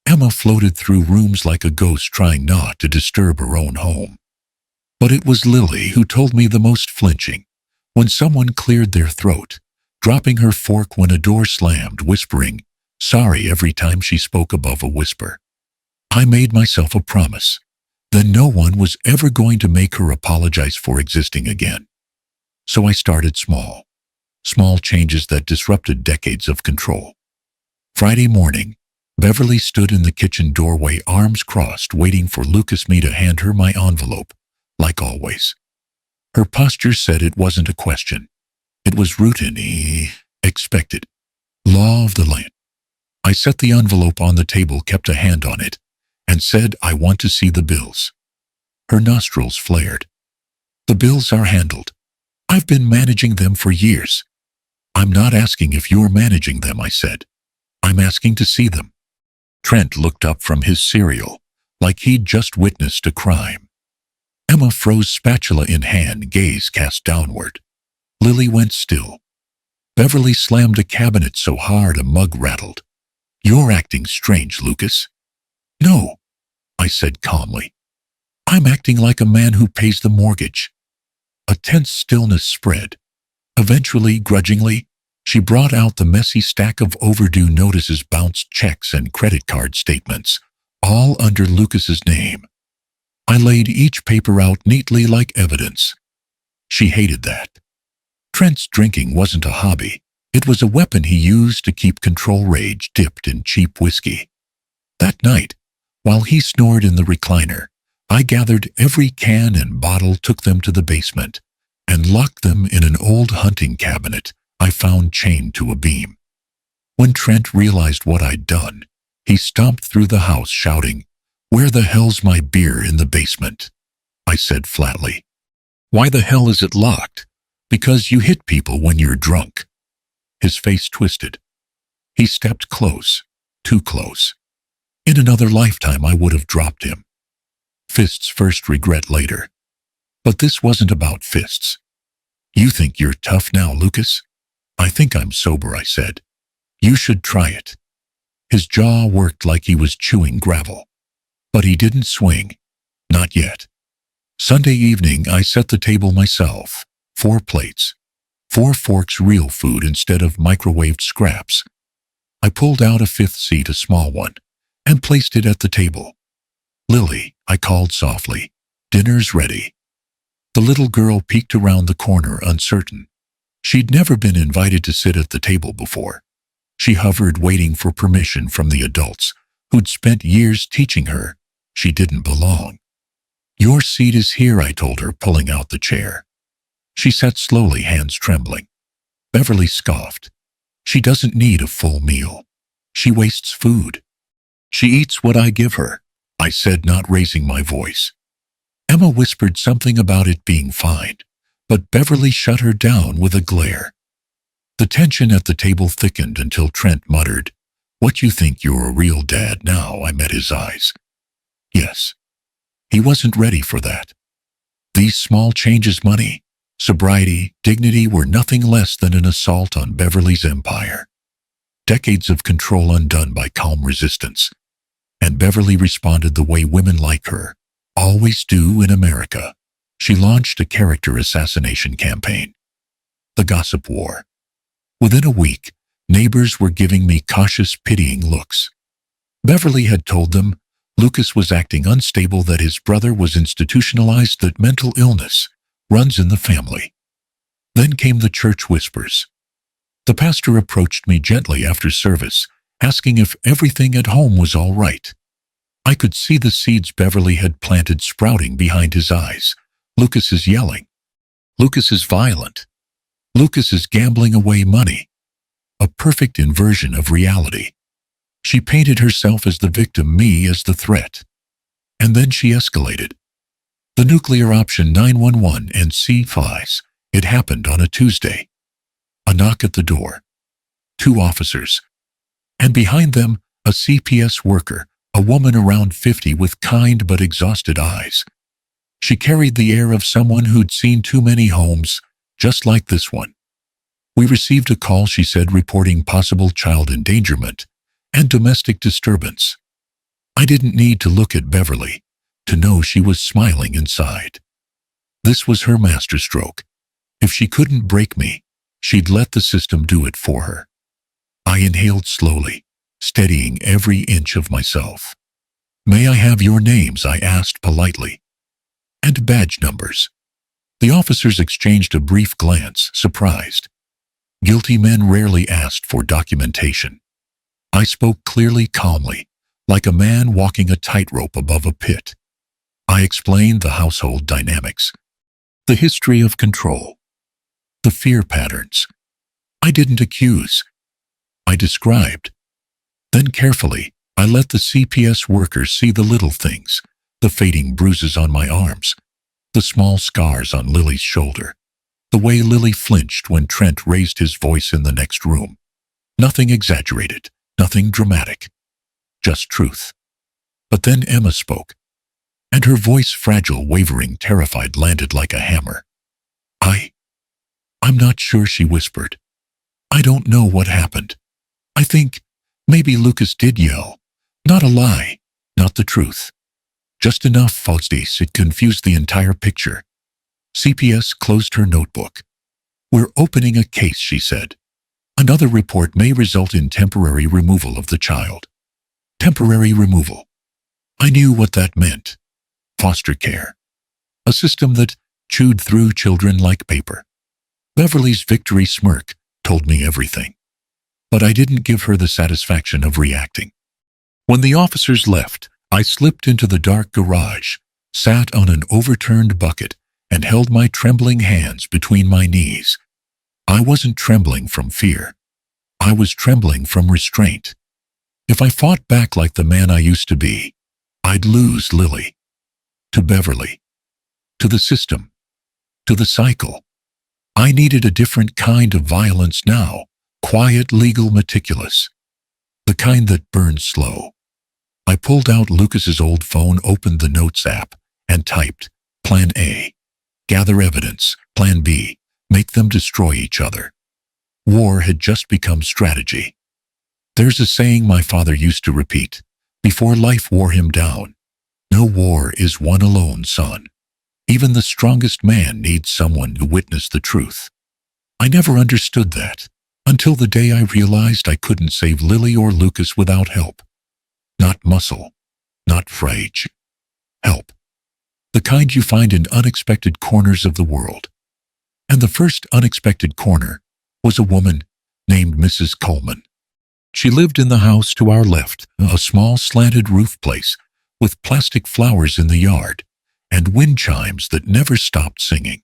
Emma floated through rooms like a ghost trying not to disturb her own home. But it was Lily who told me the most flinching, when someone cleared their throat, dropping her fork when a door slammed, whispering, sorry every time she spoke above a whisper. I made myself a promise. Then no one was ever going to make her apologize for existing again. So I started small. Small changes that disrupted decades of control. Friday morning, Beverly stood in the kitchen doorway, arms crossed, waiting for Lucas me to hand her my envelope, like always. Her posture said it wasn't a question. It was routine, expected. Law of the land. I set the envelope on the table, kept a hand on it, and said, I want to see the bills. Her nostrils flared. The bills are handled. I've been managing them for years. I'm not asking if you're managing them, I said. I'm asking to see them. Trent looked up from his cereal, like he'd just witnessed a crime. Emma froze, spatula in hand, gaze cast downward. Lily went still. Beverly slammed a cabinet so hard a mug rattled. You're acting strange, Lucas. No, I said calmly. I'm acting like a man who pays the mortgage. A tense stillness spread. Eventually, grudgingly, she brought out the messy stack of overdue notices, bounced checks, and credit card statements, all under Lucas's name. I laid each paper out neatly like evidence. She hated that. Trent's drinking wasn't a hobby. It was a weapon he used to keep control, rage dipped in cheap whiskey. That night, while he snored in the recliner, I gathered every can and bottle, took them to the basement, and locked them in an old hunting cabinet I found chained to a beam. When Trent realized what I'd done, he stomped through the house shouting, Where the hell's my beer? In the basement, I said flatly. Why the hell is it locked? Because you hit people when you're drunk. His face twisted. He stepped close, too close. In another lifetime I would have dropped him. Fists first, regret later. But this wasn't about fists. You think you're tough now, Lucas? I think I'm sober, I said. You should try it. His jaw worked like he was chewing gravel. But he didn't swing. Not yet. Sunday evening, I set the table myself. 4 plates. 4 forks, real food instead of microwaved scraps. I pulled out a 5th seat, a small one, and placed it at the table. Lily, I called softly. Dinner's ready. The little girl peeked around the corner, uncertain. She'd never been invited to sit at the table before. She hovered, waiting for permission from the adults who'd spent years teaching her she didn't belong. Your seat is here, I told her, pulling out the chair. She sat slowly, hands trembling. Beverly scoffed. She doesn't need a full meal. She wastes food. She eats what I give her, I said, not raising my voice. Emma whispered something about it being fine, but Beverly shut her down with a glare. The tension at the table thickened until Trent muttered, What, you think you're a real dad now? I met his eyes. Yes. He wasn't ready for that. These small changes, money, sobriety, dignity, were nothing less than an assault on Beverly's empire. Decades of control undone by calm resistance. And Beverly responded the way women like her always do in America. She launched a character assassination campaign. The gossip war. Within a week, neighbors were giving me cautious, pitying looks. Beverly had told them Lucas was acting unstable, that his brother was institutionalized, that mental illness runs in the family. Then came the church whispers. The pastor approached me gently after service, asking if everything at home was all right. I could see the seeds Beverly had planted sprouting behind his eyes. Lucas is yelling. Lucas is violent. Lucas is gambling away money. A perfect inversion of reality. She painted herself as the victim, me as the threat. And then she escalated. The nuclear option, 911 and C5s, It happened on a Tuesday. A knock at the door. 2 officers. And behind them, a CPS worker, a woman around 50 with kind but exhausted eyes. She carried the air of someone who'd seen too many homes, just like this one. We received a call, she said, reporting possible child endangerment and domestic disturbance. I didn't need to look at Beverly to know she was smiling inside. This was her masterstroke. If she couldn't break me, she'd let the system do it for her. I inhaled slowly, steadying every inch of myself. "May I have your names?" I asked politely. "And badge numbers." The officers exchanged a brief glance, surprised. Guilty men rarely asked for documentation. I spoke clearly, calmly, like a man walking a tightrope above a pit. I explained the household dynamics, the history of control, the fear patterns. I didn't accuse. I described. Then carefully, I let the CPS workers see the little things, the fading bruises on my arms, the small scars on Lily's shoulder, the way Lily flinched when Trent raised his voice in the next room. Nothing exaggerated, nothing dramatic, just truth. But then Emma spoke, and her voice, fragile, wavering, terrified, landed like a hammer. I'm not sure," she whispered. "I don't know what happened. I think maybe Lucas did yell. Not a lie, not the truth. Just enough falsities it confused the entire picture." CPS closed her notebook. "We're opening a case," she said. "Another report may result in temporary removal of the child." Temporary removal. I knew what that meant. Foster care. A system that chewed through children like paper. Beverly's victory smirk told me everything. But I didn't give her the satisfaction of reacting. When the officers left, I slipped into the dark garage, sat on an overturned bucket, and held my trembling hands between my knees. I wasn't trembling from fear. I was trembling from restraint. If I fought back like the man I used to be, I'd lose Lily. To Beverly. To the system. To the cycle. I needed a different kind of violence now, quiet, legal, meticulous. The kind that burns slow. I pulled out Lucas's old phone, opened the Notes app, and typed, Plan A. Gather evidence. Plan B. Make them destroy each other. War had just become strategy. There's a saying my father used to repeat, before life wore him down. No war is won alone, son. Even the strongest man needs someone to witness the truth. I never understood that, until the day I realized I couldn't save Lily or Lucas without help. Not muscle, not rage. Help. The kind you find in unexpected corners of the world. And the first unexpected corner was a woman named Mrs. Coleman. She lived in the house to our left, a small slanted roof place with plastic flowers in the yard and wind chimes that never stopped singing.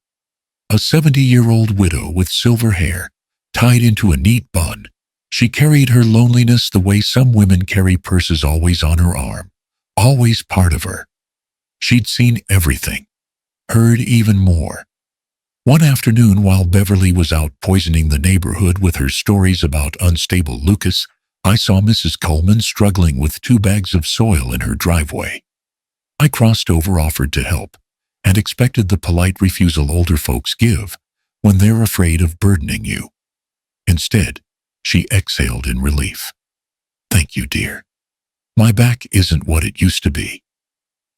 A 70-year-old widow with silver hair tied into a neat bun, she carried her loneliness the way some women carry purses, always on her arm, always part of her. She'd seen everything, heard even more. One afternoon, while Beverly was out poisoning the neighborhood with her stories about unstable Lucas, I saw Mrs. Coleman struggling with 2 bags of soil in her driveway. I crossed over, offered to help, and expected the polite refusal older folks give when they're afraid of burdening you. Instead, she exhaled in relief. "Thank you, dear. My back isn't what it used to be."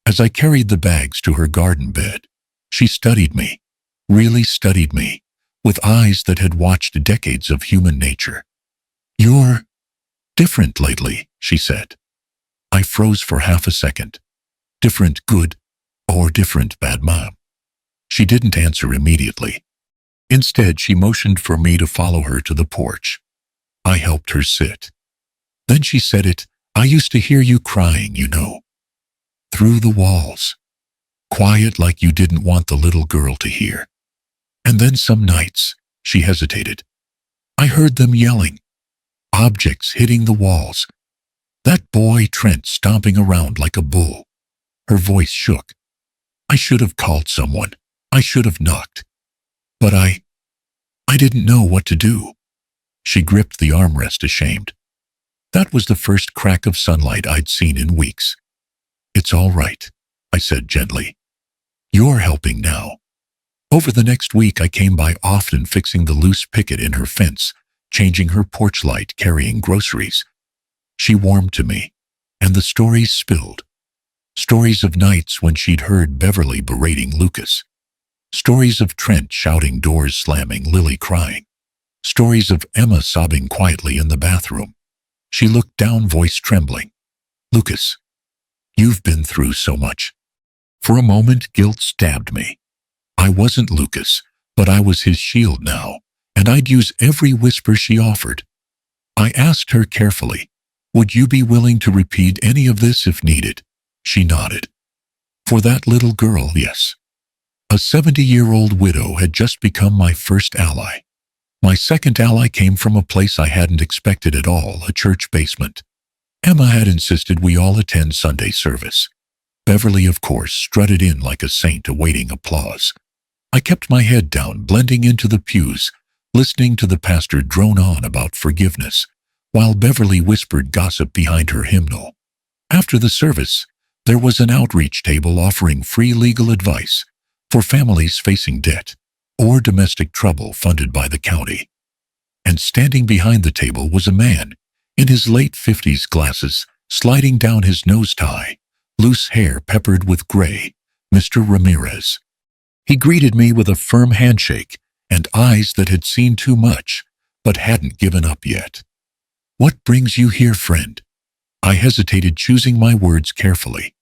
As I carried the bags to her garden bed, she studied me, really studied me, with eyes that had watched decades of human nature. "You're different lately," she said. I froze for half a second. Different good or different bad, Mom? She didn't answer immediately. Instead, she motioned for me to follow her to the porch. I helped her sit. Then she said it, "I used to hear you crying, you know. Through the walls. Quiet, like you didn't want the little girl to hear. And then some nights," she hesitated, "I heard them yelling. Objects hitting the walls. That boy Trent stomping around like a bull." Her voice shook. "I should have called someone. I should have knocked. But I didn't know what to do. She gripped the armrest ashamed. That was the first crack of sunlight I'd seen in weeks. It's all right, I said gently. You're helping now. Over the next week I came by often fixing the loose picket in her fence, changing her porch light, carrying groceries. She warmed to me, and the stories spilled. Stories of nights when she'd heard Beverly berating Lucas. Stories of Trent shouting, doors slamming, Lily crying. Stories of Emma sobbing quietly in the bathroom. She looked down, voice trembling. Lucas, you've been through so much. For a moment, guilt stabbed me. I wasn't Lucas, but I was his shield now, and I'd use every whisper she offered. I asked her carefully, would you be willing to repeat any of this if needed? She nodded. For that little girl, yes. A 70-year-old widow had just become my first ally. My second ally came from a place I hadn't expected at all, a church basement. Emma had insisted we all attend Sunday service. Beverly, of course, strutted in like a saint awaiting applause. I kept my head down, blending into the pews, listening to the pastor drone on about forgiveness, while Beverly whispered gossip behind her hymnal. After the service, there was an outreach table offering free legal advice for families facing debt or domestic trouble funded by the county. And standing behind the table was a man, in his late 50s, glasses sliding down his nose tie, loose hair peppered with gray, Mr. Ramirez. He greeted me with a firm handshake and eyes that had seen too much, but hadn't given up yet. What brings you here, friend? I hesitated, choosing my words carefully.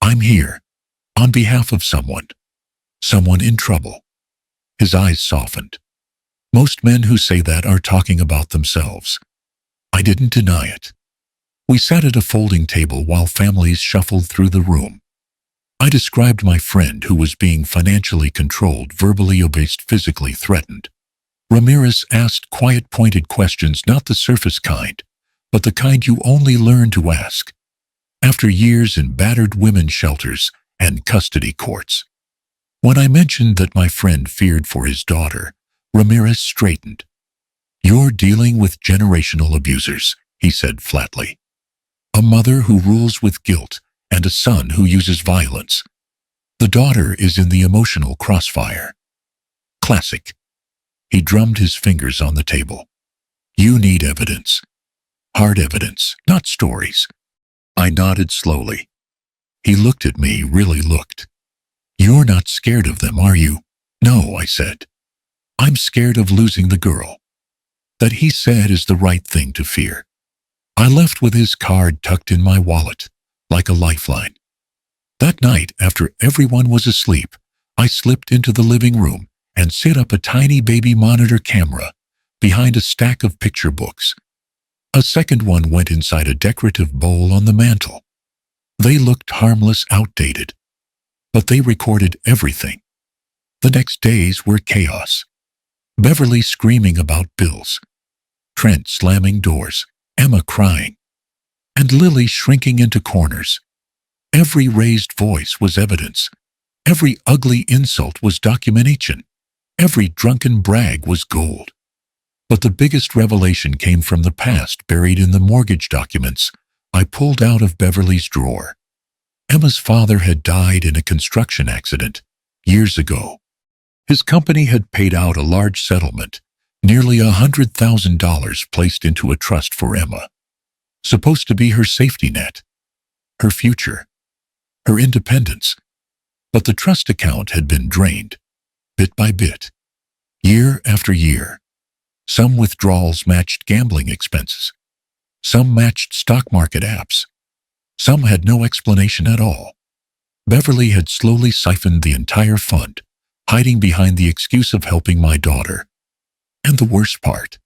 I'm here, on behalf of someone in trouble. His eyes softened. Most men who say that are talking about themselves. I didn't deny it. We sat at a folding table while families shuffled through the room. I described my friend who was being financially controlled, verbally abused, physically threatened. Ramirez asked quiet, pointed questions, not the surface kind, but the kind you only learn to ask after years in battered women's shelters and custody courts. When I mentioned that my friend feared for his daughter, Ramirez straightened. You're dealing with generational abusers, he said flatly. A mother who rules with guilt and a son who uses violence. The daughter is in the emotional crossfire. Classic. He drummed his fingers on the table. You need evidence. Hard evidence, not stories. I nodded slowly. He looked at me, really looked. You're not scared of them, are you? No, I said. I'm scared of losing the girl. That, he said, is the right thing to fear. I left with his card tucked in my wallet, like a lifeline. That night, after everyone was asleep, I slipped into the living room and set up a tiny baby monitor camera behind a stack of picture books. A second one went inside a decorative bowl on the mantel. They looked harmless, outdated, but they recorded everything. The next days were chaos. Beverly screaming about bills, Trent slamming doors, Emma crying, and Lily shrinking into corners. Every raised voice was evidence. Every ugly insult was documentation. Every drunken brag was gold. But the biggest revelation came from the past, buried in the mortgage documents I pulled out of Beverly's drawer. Emma's father had died in a construction accident years ago. His company had paid out a large settlement, nearly $100,000 placed into a trust for Emma. Supposed to be her safety net, her future, her independence. But the trust account had been drained, bit by bit, year after year. Some withdrawals matched gambling expenses. Some matched stock market apps. Some had no explanation at all. Beverly had slowly siphoned the entire fund, hiding behind the excuse of helping my daughter. And the worst part,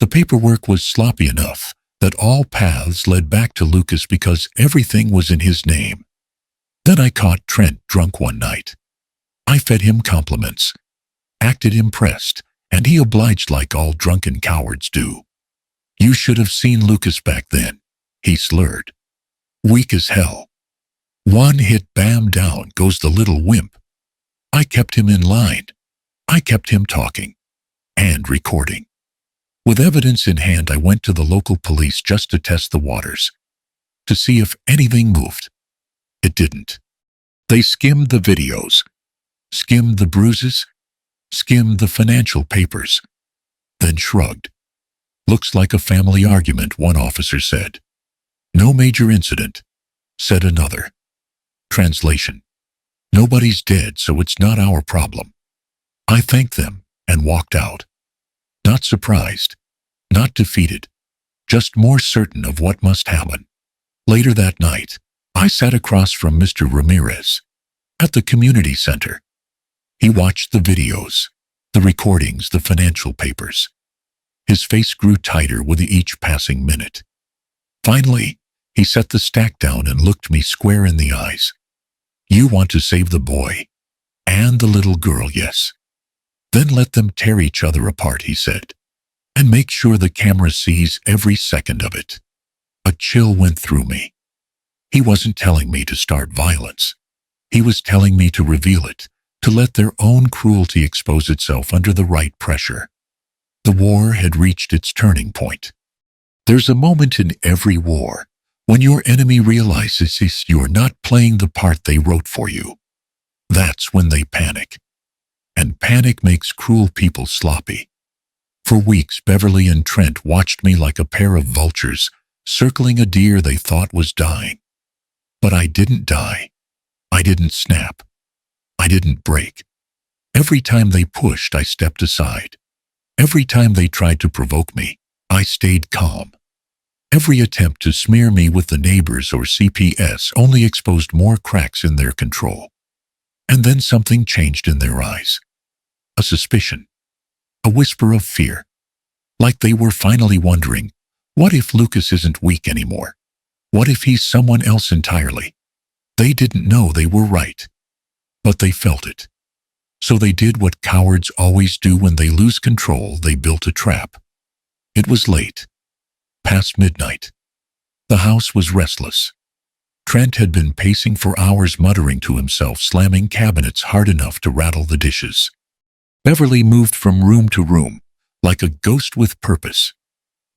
the paperwork was sloppy enough that all paths led back to Lucas because everything was in his name. Then I caught Trent drunk one night. I fed him compliments, acted impressed, and he obliged like all drunken cowards do. You should have seen Lucas back then, he slurred. Weak as hell. One hit, bam, down goes the little wimp. I kept him in line. I kept him talking and recording. With evidence in hand, I went to the local police just to test the waters, to see if anything moved. It didn't. They skimmed the videos, skimmed the bruises, skimmed the financial papers, then shrugged. Looks like a family argument, one officer said. No major incident, said another. Translation: nobody's dead, so it's not our problem. I thanked them and walked out. Not surprised, not defeated, just more certain of what must happen. Later that night, I sat across from Mr. Ramirez at the community center. He watched the videos, the recordings, the financial papers. His face grew tighter with each passing minute. Finally, he set the stack down and looked me square in the eyes. You want to save the boy and the little girl, yes. Then let them tear each other apart, he said, and make sure the camera sees every second of it. A chill went through me. He wasn't telling me to start violence. He was telling me to reveal it, to let their own cruelty expose itself under the right pressure. The war had reached its turning point. There's a moment in every war when your enemy realizes you're not playing the part they wrote for you. That's when they panic. And panic makes cruel people sloppy. For weeks, Beverly and Trent watched me like a pair of vultures circling a deer they thought was dying. But I didn't die. I didn't snap. I didn't break. Every time they pushed, I stepped aside. Every time they tried to provoke me, I stayed calm. Every attempt to smear me with the neighbors or CPS only exposed more cracks in their control. And then something changed in their eyes. A suspicion. A whisper of fear. Like they were finally wondering, what if Lucas isn't weak anymore? What if he's someone else entirely? They didn't know they were right, but they felt it. So they did what cowards always do when they lose control. They built a trap. It was late, past midnight. The house was restless. Trent had been pacing for hours, muttering to himself, slamming cabinets hard enough to rattle the dishes. Beverly moved from room to room, like a ghost with purpose.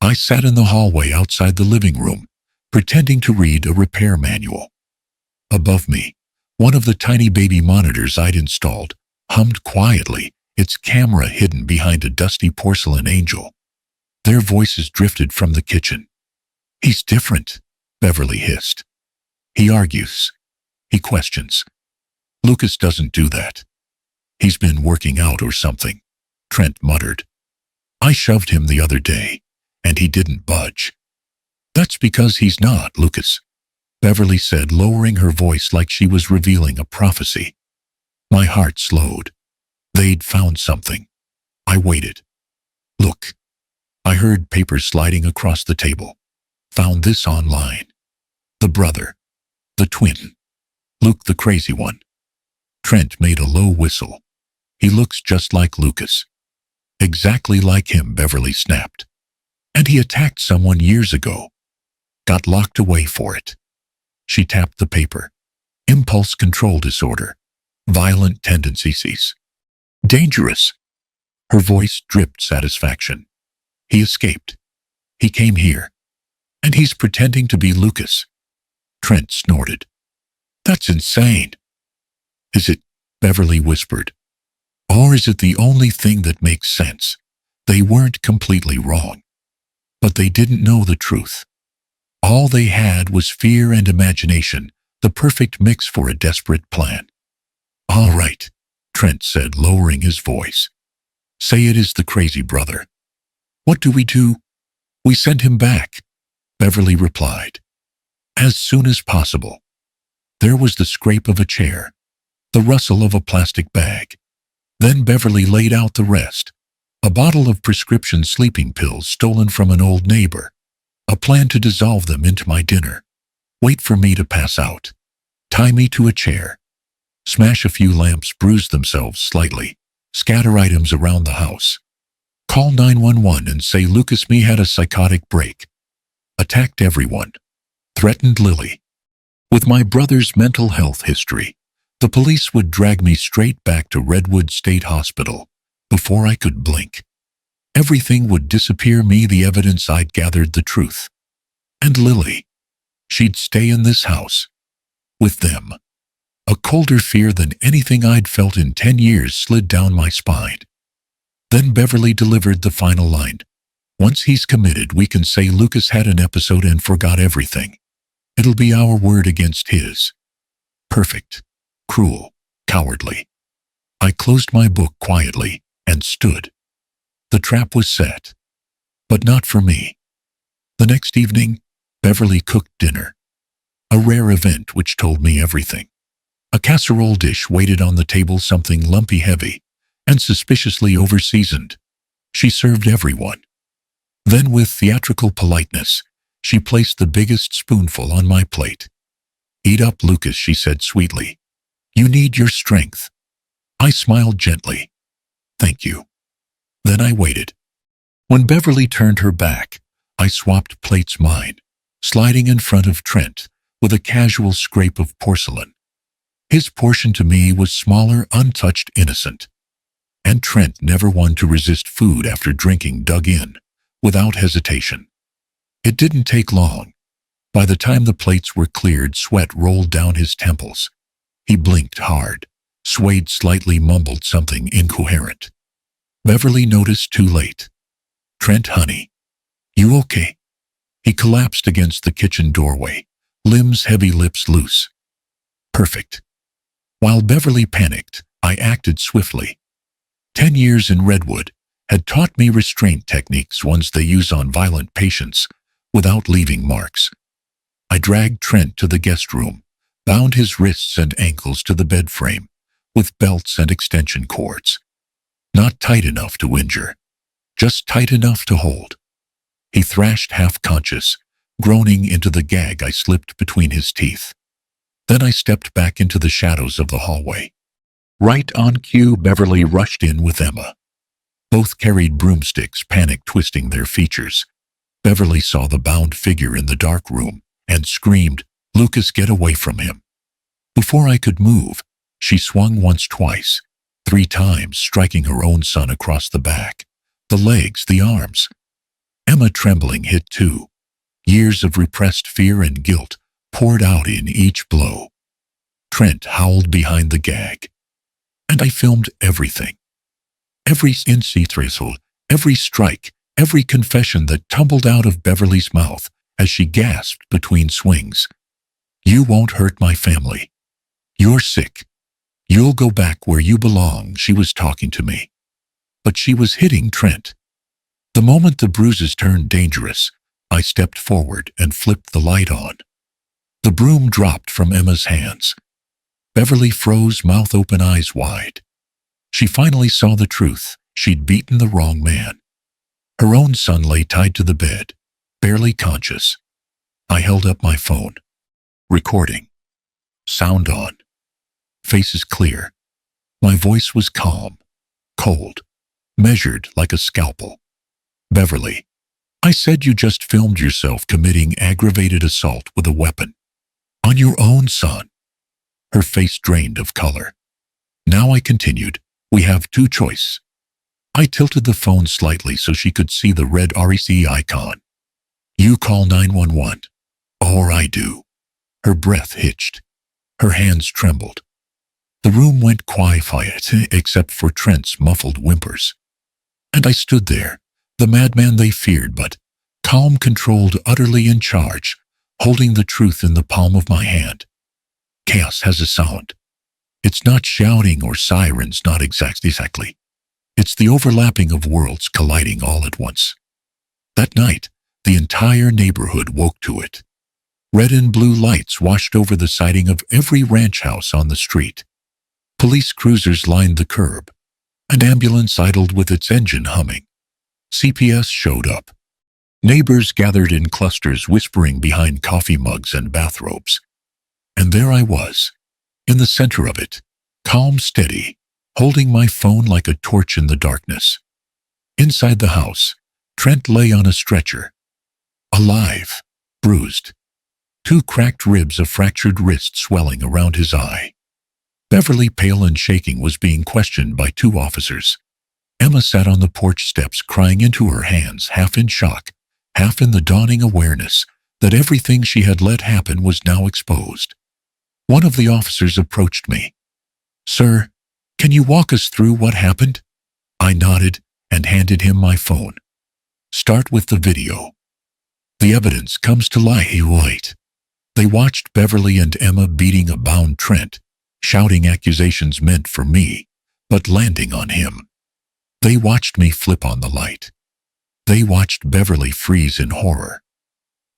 I sat in the hallway outside the living room, pretending to read a repair manual. Above me, one of the tiny baby monitors I'd installed hummed quietly, its camera hidden behind a dusty porcelain angel. Their voices drifted from the kitchen. He's different, Beverly hissed. He argues. He questions. Lucas doesn't do that. He's been working out or something, Trent muttered. I shoved him the other day, and he didn't budge. That's because he's not, Lucas, Beverly said, lowering her voice like she was revealing a prophecy. My heart slowed. They'd found something. I waited. Look. I heard papers sliding across the table. Found this online. The brother. The twin. Luke, the crazy one. Trent made a low whistle. He looks just like Lucas. Exactly like him, Beverly snapped. And he attacked someone years ago. Got locked away for it. She tapped the paper. Impulse control disorder. Violent tendencies. Dangerous. Her voice dripped satisfaction. He escaped. He came here. And he's pretending to be Lucas. Trent snorted. That's insane. Is it? Beverly whispered. Or is it the only thing that makes sense? They weren't completely wrong. But they didn't know the truth. All they had was fear and imagination, the perfect mix for a desperate plan. All right, Trent said, lowering his voice. Say it is the crazy brother. What do? We send him back, Beverly replied. As soon as possible. There was the scrape of a chair, the rustle of a plastic bag. Then Beverly laid out the rest. A bottle of prescription sleeping pills stolen from an old neighbor. A plan to dissolve them into my dinner. Wait for me to pass out. Tie me to a chair. Smash a few lamps, bruise themselves slightly. Scatter items around the house. Call 911 and say Lucas me had a psychotic break. Attacked everyone. Threatened Lily. With my brother's mental health history, the police would drag me straight back to Redwood State Hospital, Before I could blink, everything would disappear me, the evidence I'd gathered, the truth. And Lily, she'd stay in this house, with them. A colder fear than anything I'd felt in 10 years slid down my spine. Then Beverly delivered the final line. Once he's committed, we can say Lucas had an episode and forgot everything. It'll be our word against his. Perfect. Cruel. Cowardly. I closed my book quietly and stood. The trap was set. But not for me. The next evening, Beverly cooked dinner. A rare event which told me everything. A casserole dish waited on the table, something lumpy, heavy, and suspiciously overseasoned. She served everyone. Then, with theatrical politeness, she placed the biggest spoonful on my plate. "Eat up, Lucas," she said sweetly. "You need your strength." I smiled gently. "Thank you." Then I waited. When Beverly turned her back, I swapped plates, mine, sliding in front of Trent, with a casual scrape of porcelain. His portion to me was smaller, untouched, innocent. And Trent, never one to resist food after drinking, dug in, without hesitation. It didn't take long. By the time the plates were cleared, sweat rolled down his temples. He blinked hard, swayed slightly, mumbled something incoherent. Beverly noticed too late. "Trent, honey, you okay?" He collapsed against the kitchen doorway, limbs heavy, lips loose. Perfect. While Beverly panicked, I acted swiftly. 10 years in Redwood had taught me restraint techniques, ones they use on violent patients, without leaving marks. I dragged Trent to the guest room, bound his wrists and ankles to the bed frame, with belts and extension cords. Not tight enough to injure, just tight enough to hold. He thrashed, half-conscious, groaning into the gag I slipped between his teeth. Then I stepped back into the shadows of the hallway. Right on cue, Beverly rushed in with Emma. Both carried broomsticks, panic twisting their features. Beverly saw the bound figure in the dark room and screamed, "Lucas, get away from him." Before I could move, she swung once, twice, 3 times, striking her own son across the back, the legs, the arms. Emma, trembling, hit too. Years of repressed fear and guilt poured out in each blow. Trent howled behind the gag. And I filmed everything. Every threshold, every strike, every confession that tumbled out of Beverly's mouth as she gasped between swings. "You won't hurt my family. You're sick. You'll go back where you belong," she was talking to me. But she was hitting Trent. The moment the bruises turned dangerous, I stepped forward and flipped the light on. The broom dropped from Emma's hands. Beverly froze, mouth open, eyes wide. She finally saw the truth. She'd beaten the wrong man. Her own son lay tied to the bed, barely conscious. I held up my phone. Recording. Sound on. Faces clear. My voice was calm, cold, measured like a scalpel. "Beverly, I said you just filmed yourself committing aggravated assault with a weapon. On your own son." Her face drained of color. Now I continued, "We have 2 choices." I tilted the phone slightly so she could see the red REC icon. "You call 911, or I do." Her breath hitched. Her hands trembled. The room went quiet, except for Trent's muffled whimpers. And I stood there, the madman they feared, but calm, controlled, utterly in charge, holding the truth in the palm of my hand. Chaos has a sound. It's not shouting or sirens, not exactly. It's the overlapping of worlds colliding all at once. That night, the entire neighborhood woke to it. Red and blue lights washed over the siding of every ranch house on the street. Police cruisers lined the curb. An ambulance idled with its engine humming. CPS showed up. Neighbors gathered in clusters, whispering behind coffee mugs and bathrobes. And there I was, in the center of it, calm, steady, holding my phone like a torch in the darkness. Inside the house, Trent lay on a stretcher. Alive, bruised. 2 cracked ribs, a fractured wrist swelling around his eye. Beverly, pale and shaking, was being questioned by 2 officers. Emma sat on the porch steps crying into her hands, half in shock, half in the dawning awareness that everything she had let happen was now exposed. One of the officers approached me. "Sir, can you walk us through what happened?" I nodded and handed him my phone. "Start with the video." The evidence comes to light. They watched Beverly and Emma beating a bound Trent, shouting accusations meant for me, but landing on him. They watched me flip on the light. They watched Beverly freeze in horror.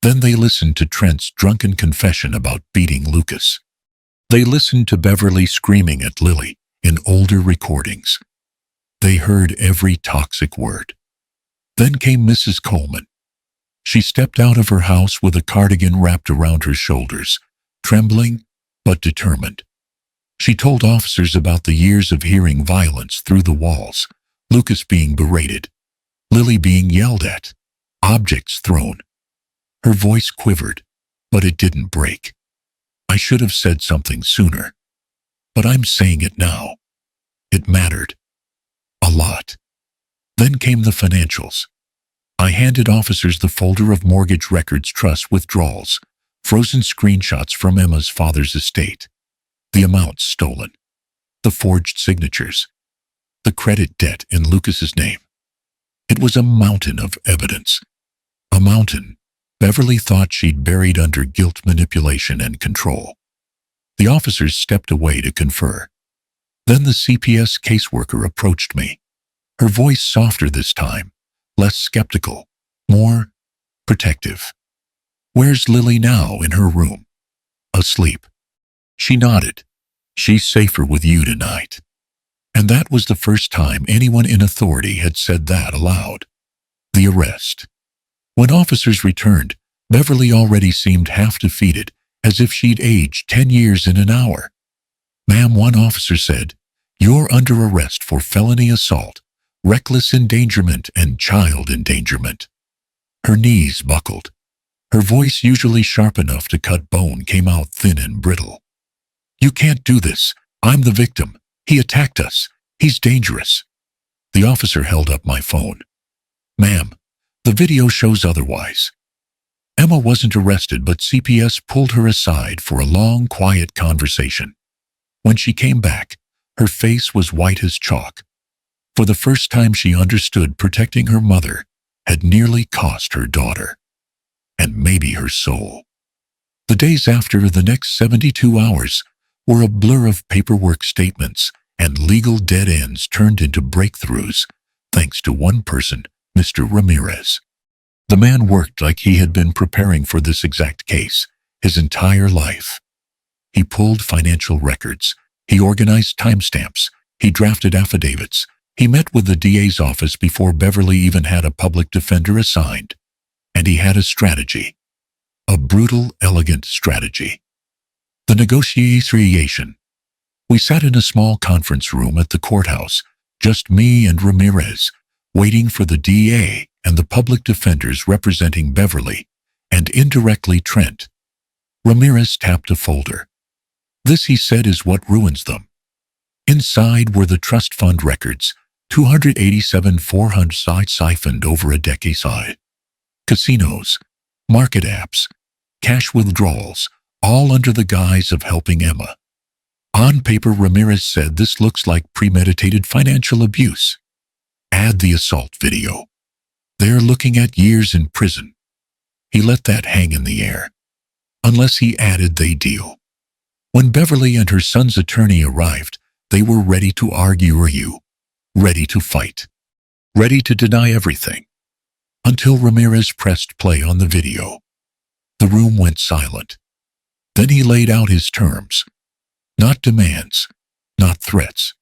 Then they listened to Trent's drunken confession about beating Lucas. They listened to Beverly screaming at Lily in older recordings. They heard every toxic word. Then came Mrs. Coleman. She stepped out of her house with a cardigan wrapped around her shoulders, trembling but determined. She told officers about the years of hearing violence through the walls, Lucas being berated, Lily being yelled at, objects thrown. Her voice quivered, but it didn't break. I should have said something sooner, but I'm saying it now. It mattered. A lot. Then came the financials. I handed officers the folder of mortgage records, trust withdrawals, frozen screenshots from Emma's father's estate, the amounts stolen, the forged signatures, the credit debt in Lucas's name. It was a mountain of evidence. A mountain Beverly thought she'd buried under guilt, manipulation, and control. The officers stepped away to confer. Then the CPS caseworker approached me, her voice softer this time, less skeptical, more protective. "Where's Lily now?" "In her room." "Asleep." She nodded. "She's safer with you tonight." And that was the first time anyone in authority had said that aloud. The arrest. When officers returned, Beverly already seemed half defeated, as if she'd aged 10 years in an hour. "Ma'am," one officer said, "you're under arrest for felony assault, reckless endangerment, and child endangerment." Her knees buckled. Her voice, usually sharp enough to cut bone, came out thin and brittle. "You can't do this. I'm the victim. He attacked us. He's dangerous." The officer held up my phone. "Ma'am, the video shows otherwise." Emma wasn't arrested, but CPS pulled her aside for a long, quiet conversation. When she came back, her face was white as chalk. For the first time she understood protecting her mother had nearly cost her daughter, and maybe her soul. The days after, the next 72 hours, were a blur of paperwork, statements, and legal dead ends turned into breakthroughs, thanks to one person, Mr. Ramirez. The man worked like he had been preparing for this exact case his entire life. He pulled financial records. He organized timestamps. He drafted affidavits. He met with the DA's office before Beverly even had a public defender assigned. And he had a strategy. A brutal, elegant strategy. The negotiation. We sat in a small conference room at the courthouse, just me and Ramirez, waiting for the DA and the public defenders representing Beverly, and indirectly Trent. Ramirez tapped a folder. "This," he said, "is what ruins them." Inside were the trust fund records, 287,400 siphoned over a decade. Casinos, market apps, cash withdrawals, all under the guise of helping Emma. On paper, Ramirez said, this looks like premeditated financial abuse. Add the assault video. They're looking at years in prison. He let that hang in the air. Unless he added they deal. When Beverly and her son's attorney arrived, they were ready to argue, ready to fight, ready to deny everything. Until Ramirez pressed play on the video. The room went silent. Then he laid out his terms. Not demands, not threats.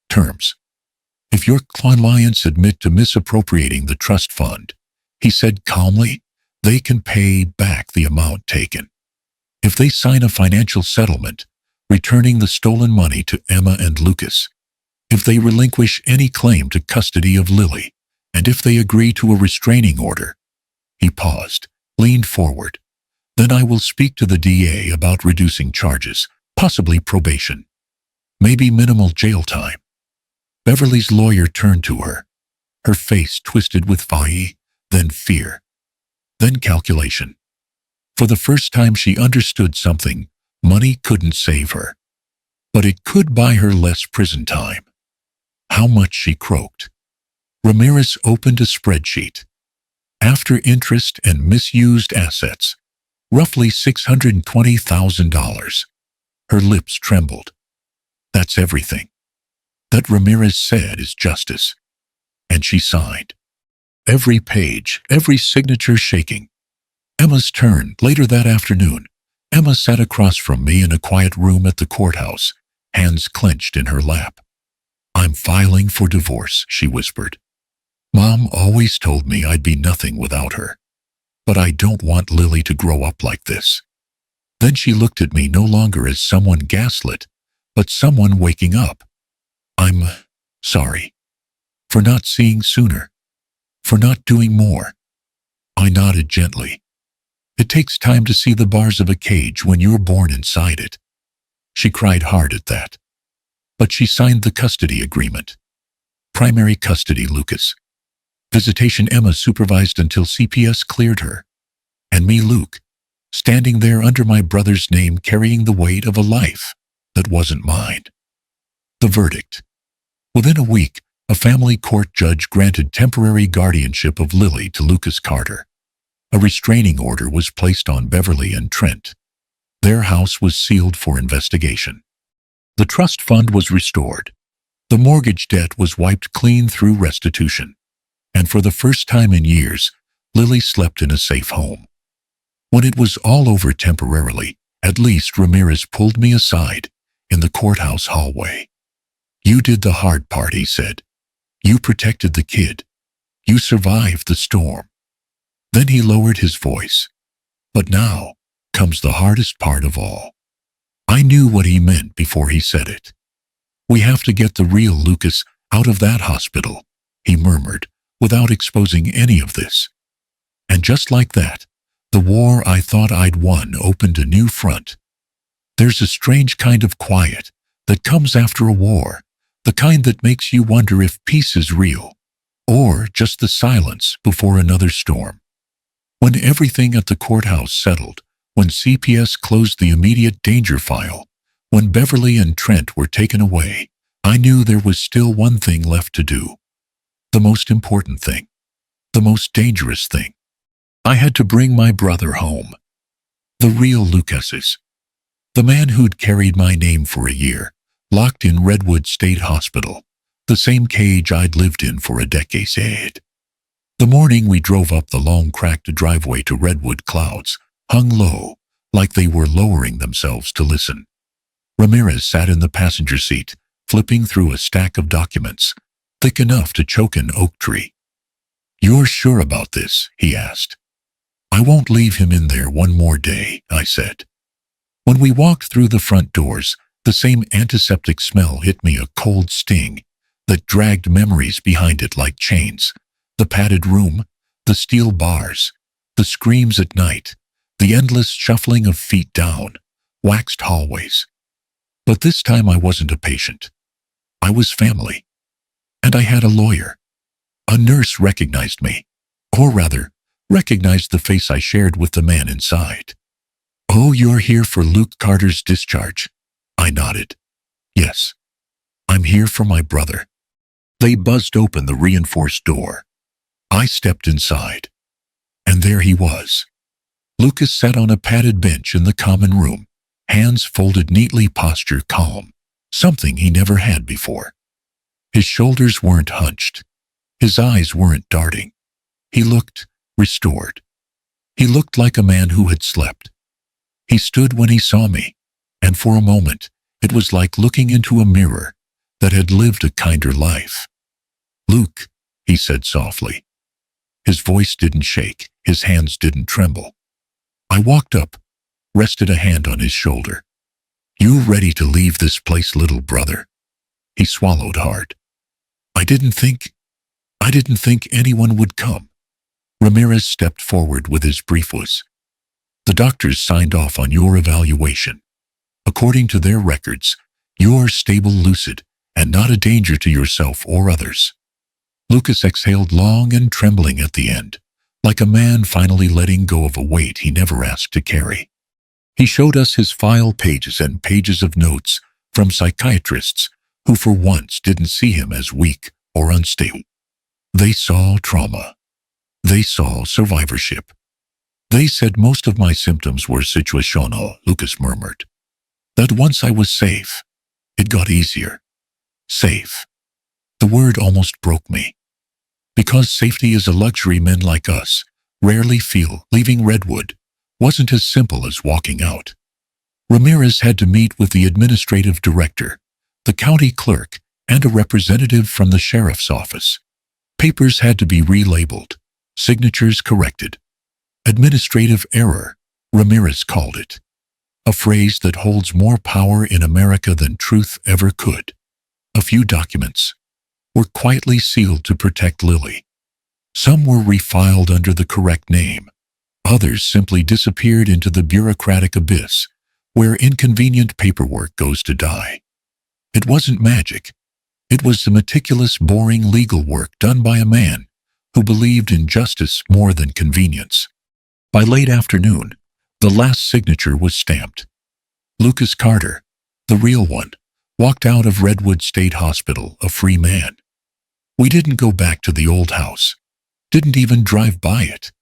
Terms. If your clients admit to misappropriating the trust fund, he said calmly, they can pay back the amount taken. If they sign a financial settlement, returning the stolen money to Emma and Lucas. If they relinquish any claim to custody of Lily, and if they agree to a restraining order. He paused, leaned forward. Then I will speak to the DA about reducing charges, possibly probation. Maybe minimal jail time. Beverly's lawyer turned to her, her face twisted with then fear, then calculation. For the first time she understood something. Money couldn't save her, but it could buy her less prison time. How much, she croaked. Ramirez opened a spreadsheet. After interest and misused assets, roughly $620,000. Her lips trembled. That's everything. That, Ramirez said, is justice. And she signed. Every page, every signature shaking. Emma's turn. Later that afternoon, Emma sat across from me in a quiet room at the courthouse, hands clenched in her lap. I'm filing for divorce, she whispered. Mom always told me I'd be nothing without her. But I don't want Lily to grow up like this. Then she looked at me no longer as someone gaslit, but someone waking up. I'm sorry. For not seeing sooner. For not doing more. I nodded gently. It takes time to see the bars of a cage when you're born inside it. She cried hard at that. But she signed the custody agreement. Primary custody, Lucas. Visitation, Emma supervised until CPS cleared her. And me, Luke, standing there under my brother's name, carrying the weight of a life that wasn't mine. The verdict. Within a week, a family court judge granted temporary guardianship of Lily to Lucas Carter. A restraining order was placed on Beverly and Trent. Their house was sealed for investigation. The trust fund was restored. The mortgage debt was wiped clean through restitution. And for the first time in years, Lily slept in a safe home. When it was all over temporarily, at least, Ramirez pulled me aside in the courthouse hallway. You did the hard part, he said. You protected the kid. You survived the storm. Then he lowered his voice. But now comes the hardest part of all. I knew what he meant before he said it. We have to get the real Lucas out of that hospital, he murmured, without exposing any of this. And just like that, the war I thought I'd won opened a new front. There's a strange kind of quiet that comes after a war, the kind that makes you wonder if peace is real, or just the silence before another storm. When everything at the courthouse settled, when CPS closed the immediate danger file, when Beverly and Trent were taken away, I knew there was still one thing left to do. The most important thing. The most dangerous thing. I had to bring my brother home. The real Lucas's. The man who'd carried my name for a year, locked in Redwood State Hospital, the same cage I'd lived in for a decade. The morning we drove up the long cracked driveway to Redwood, clouds hung low, like they were lowering themselves to listen. Ramirez sat in the passenger seat, flipping through a stack of documents, thick enough to choke an oak tree. You're sure about this? He asked. I won't leave him in there one more day, I said. When we walked through the front doors, the same antiseptic smell hit me, a cold sting that dragged memories behind it like chains. The padded room, the steel bars, the screams at night, the endless shuffling of feet down waxed hallways. But this time I wasn't a patient. I was family. And I had a lawyer. A nurse recognized me, or rather, recognized the face I shared with the man inside. Oh, you're here for Luke Carter's discharge? I nodded. Yes. I'm here for my brother. They buzzed open the reinforced door. I stepped inside. And there he was. Lucas sat on a padded bench in the common room, hands folded neatly, posture calm, something he never had before. His shoulders weren't hunched. His eyes weren't darting. He looked restored. He looked like a man who had slept. He stood when he saw me, and for a moment, it was like looking into a mirror that had lived a kinder life. Luke, he said softly. His voice didn't shake, his hands didn't tremble. I walked up, rested a hand on his shoulder. You ready to leave this place, little brother? He swallowed hard. I didn't think anyone would come. Ramirez stepped forward with his briefcase. The doctors signed off on your evaluation. According to their records, you're stable, lucid, and and not a danger to yourself or others. Lucas exhaled long and trembling at the end, like a man finally letting go of a weight he never asked to carry. He showed us his file pages and pages of notes from psychiatrists who for once didn't see him as weak or unstable. They saw trauma. They saw survivorship. They said most of my symptoms were situational, Lucas murmured. That once I was safe, it got easier. Safe. The word almost broke me. Because safety is a luxury men like us rarely feel. Leaving Redwood wasn't as simple as walking out. Ramirez had to meet with the administrative director, the county clerk, and a representative from the sheriff's office. Papers had to be relabeled, signatures corrected. Administrative error, Ramirez called it. A phrase that holds more power in America than truth ever could. A few documents were quietly sealed to protect Lily. Some were refiled under the correct name. Others simply disappeared into the bureaucratic abyss, where inconvenient paperwork goes to die. It wasn't magic. It was the meticulous, boring legal work done by a man who believed in justice more than convenience. By late afternoon, the last signature was stamped. Lucas Carter, the real one, walked out of Redwood State Hospital a free man. We didn't go back to the old house, didn't even drive by it.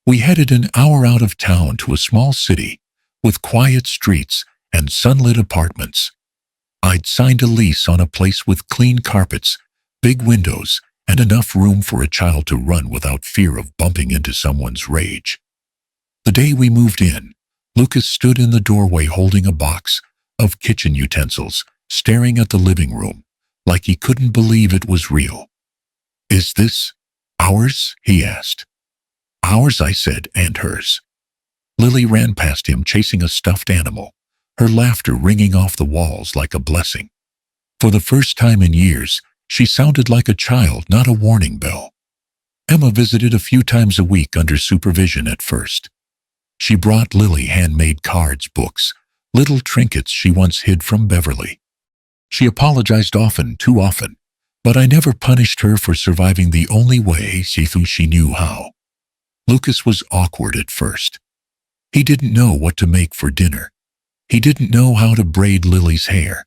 We headed an hour out of town to a small city with quiet streets and sunlit apartments. I'd signed a lease on a place with clean carpets, big windows, and enough room for a child to run without fear of bumping into someone's rage. The day we moved in, Lucas stood in the doorway holding a box of kitchen utensils, staring at the living room, like he couldn't believe it was real. "Is this ours?" he asked. "Ours," I said, "and hers." Lily ran past him chasing a stuffed animal, her laughter ringing off the walls like a blessing. For the first time in years, she sounded like a child, not a warning bell. Emma visited a few times a week under supervision at first. She brought Lily handmade cards, books, little trinkets she once hid from Beverly. She apologized often, too often, but I never punished her for surviving the only way she knew how. Lucas was awkward at first. He didn't know what to make for dinner. He didn't know how to braid Lily's hair.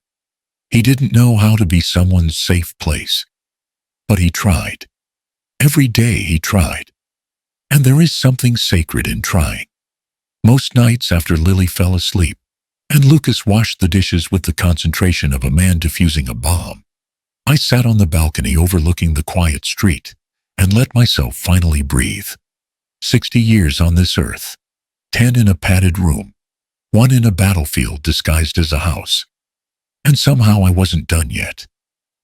He didn't know how to be someone's safe place. But he tried. Every day he tried. And there is something sacred in trying. Most nights after Lily fell asleep, and Lucas washed the dishes with the concentration of a man defusing a bomb, I sat on the balcony overlooking the quiet street and let myself finally breathe. 60 years on this earth, 10 in a padded room, 1 in a battlefield disguised as a house. And somehow I wasn't done yet.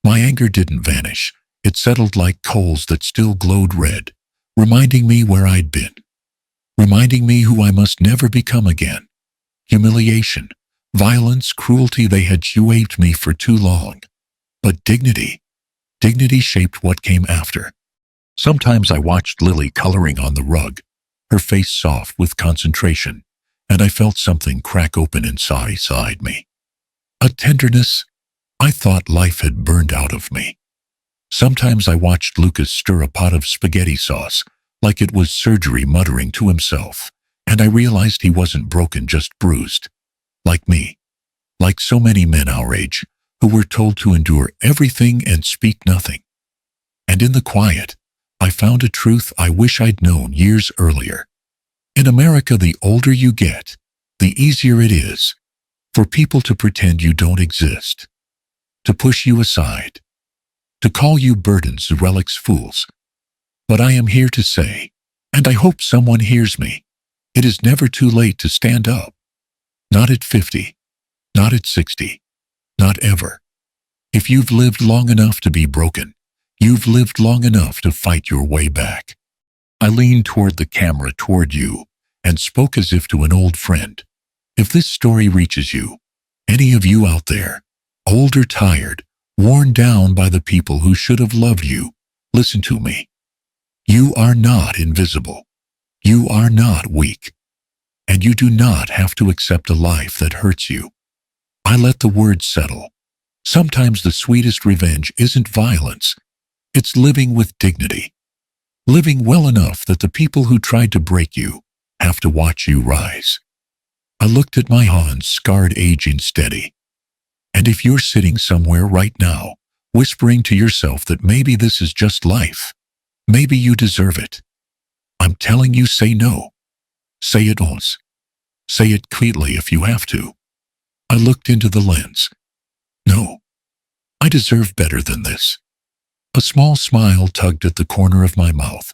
My anger didn't vanish. It settled like coals that still glowed red, reminding me where I'd been. Reminding me who I must never become again. Humiliation, violence, cruelty, they had shaped me for too long. But dignity shaped what came after. Sometimes I watched Lily coloring on the rug, her face soft with concentration, and I felt something crack open inside me. A tenderness I thought life had burned out of me. Sometimes I watched Lucas stir a pot of spaghetti sauce like it was surgery, muttering to himself, and I realized he wasn't broken, just bruised. Like me. Like so many men our age, who were told to endure everything and speak nothing. And in the quiet, I found a truth I wish I'd known years earlier. In America, the older you get, the easier it is for people to pretend you don't exist, to push you aside, to call you burdens, relics, fools. But I am here to say, and I hope someone hears me, it is never too late to stand up. Not at 50, not at 60, not ever. If you've lived long enough to be broken, you've lived long enough to fight your way back. I leaned toward the camera, toward you, and spoke as if to an old friend. If this story reaches you, any of you out there, old or tired, worn down by the people who should have loved you, listen to me. You are not invisible. You are not weak. And you do not have to accept a life that hurts you. I let the words settle. Sometimes the sweetest revenge isn't violence. It's living with dignity. Living well enough that the people who tried to break you have to watch you rise. I looked at my hands, scarred, aging steady. And if you're sitting somewhere right now, whispering to yourself that maybe this is just life, maybe you deserve it, I'm telling you, say no. Say it once. Say it clearly if you have to. I looked into the lens. No, I deserve better than this. A small smile tugged at the corner of my mouth.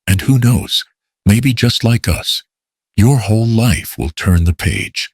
And who knows, maybe just like us, your whole life will turn the page.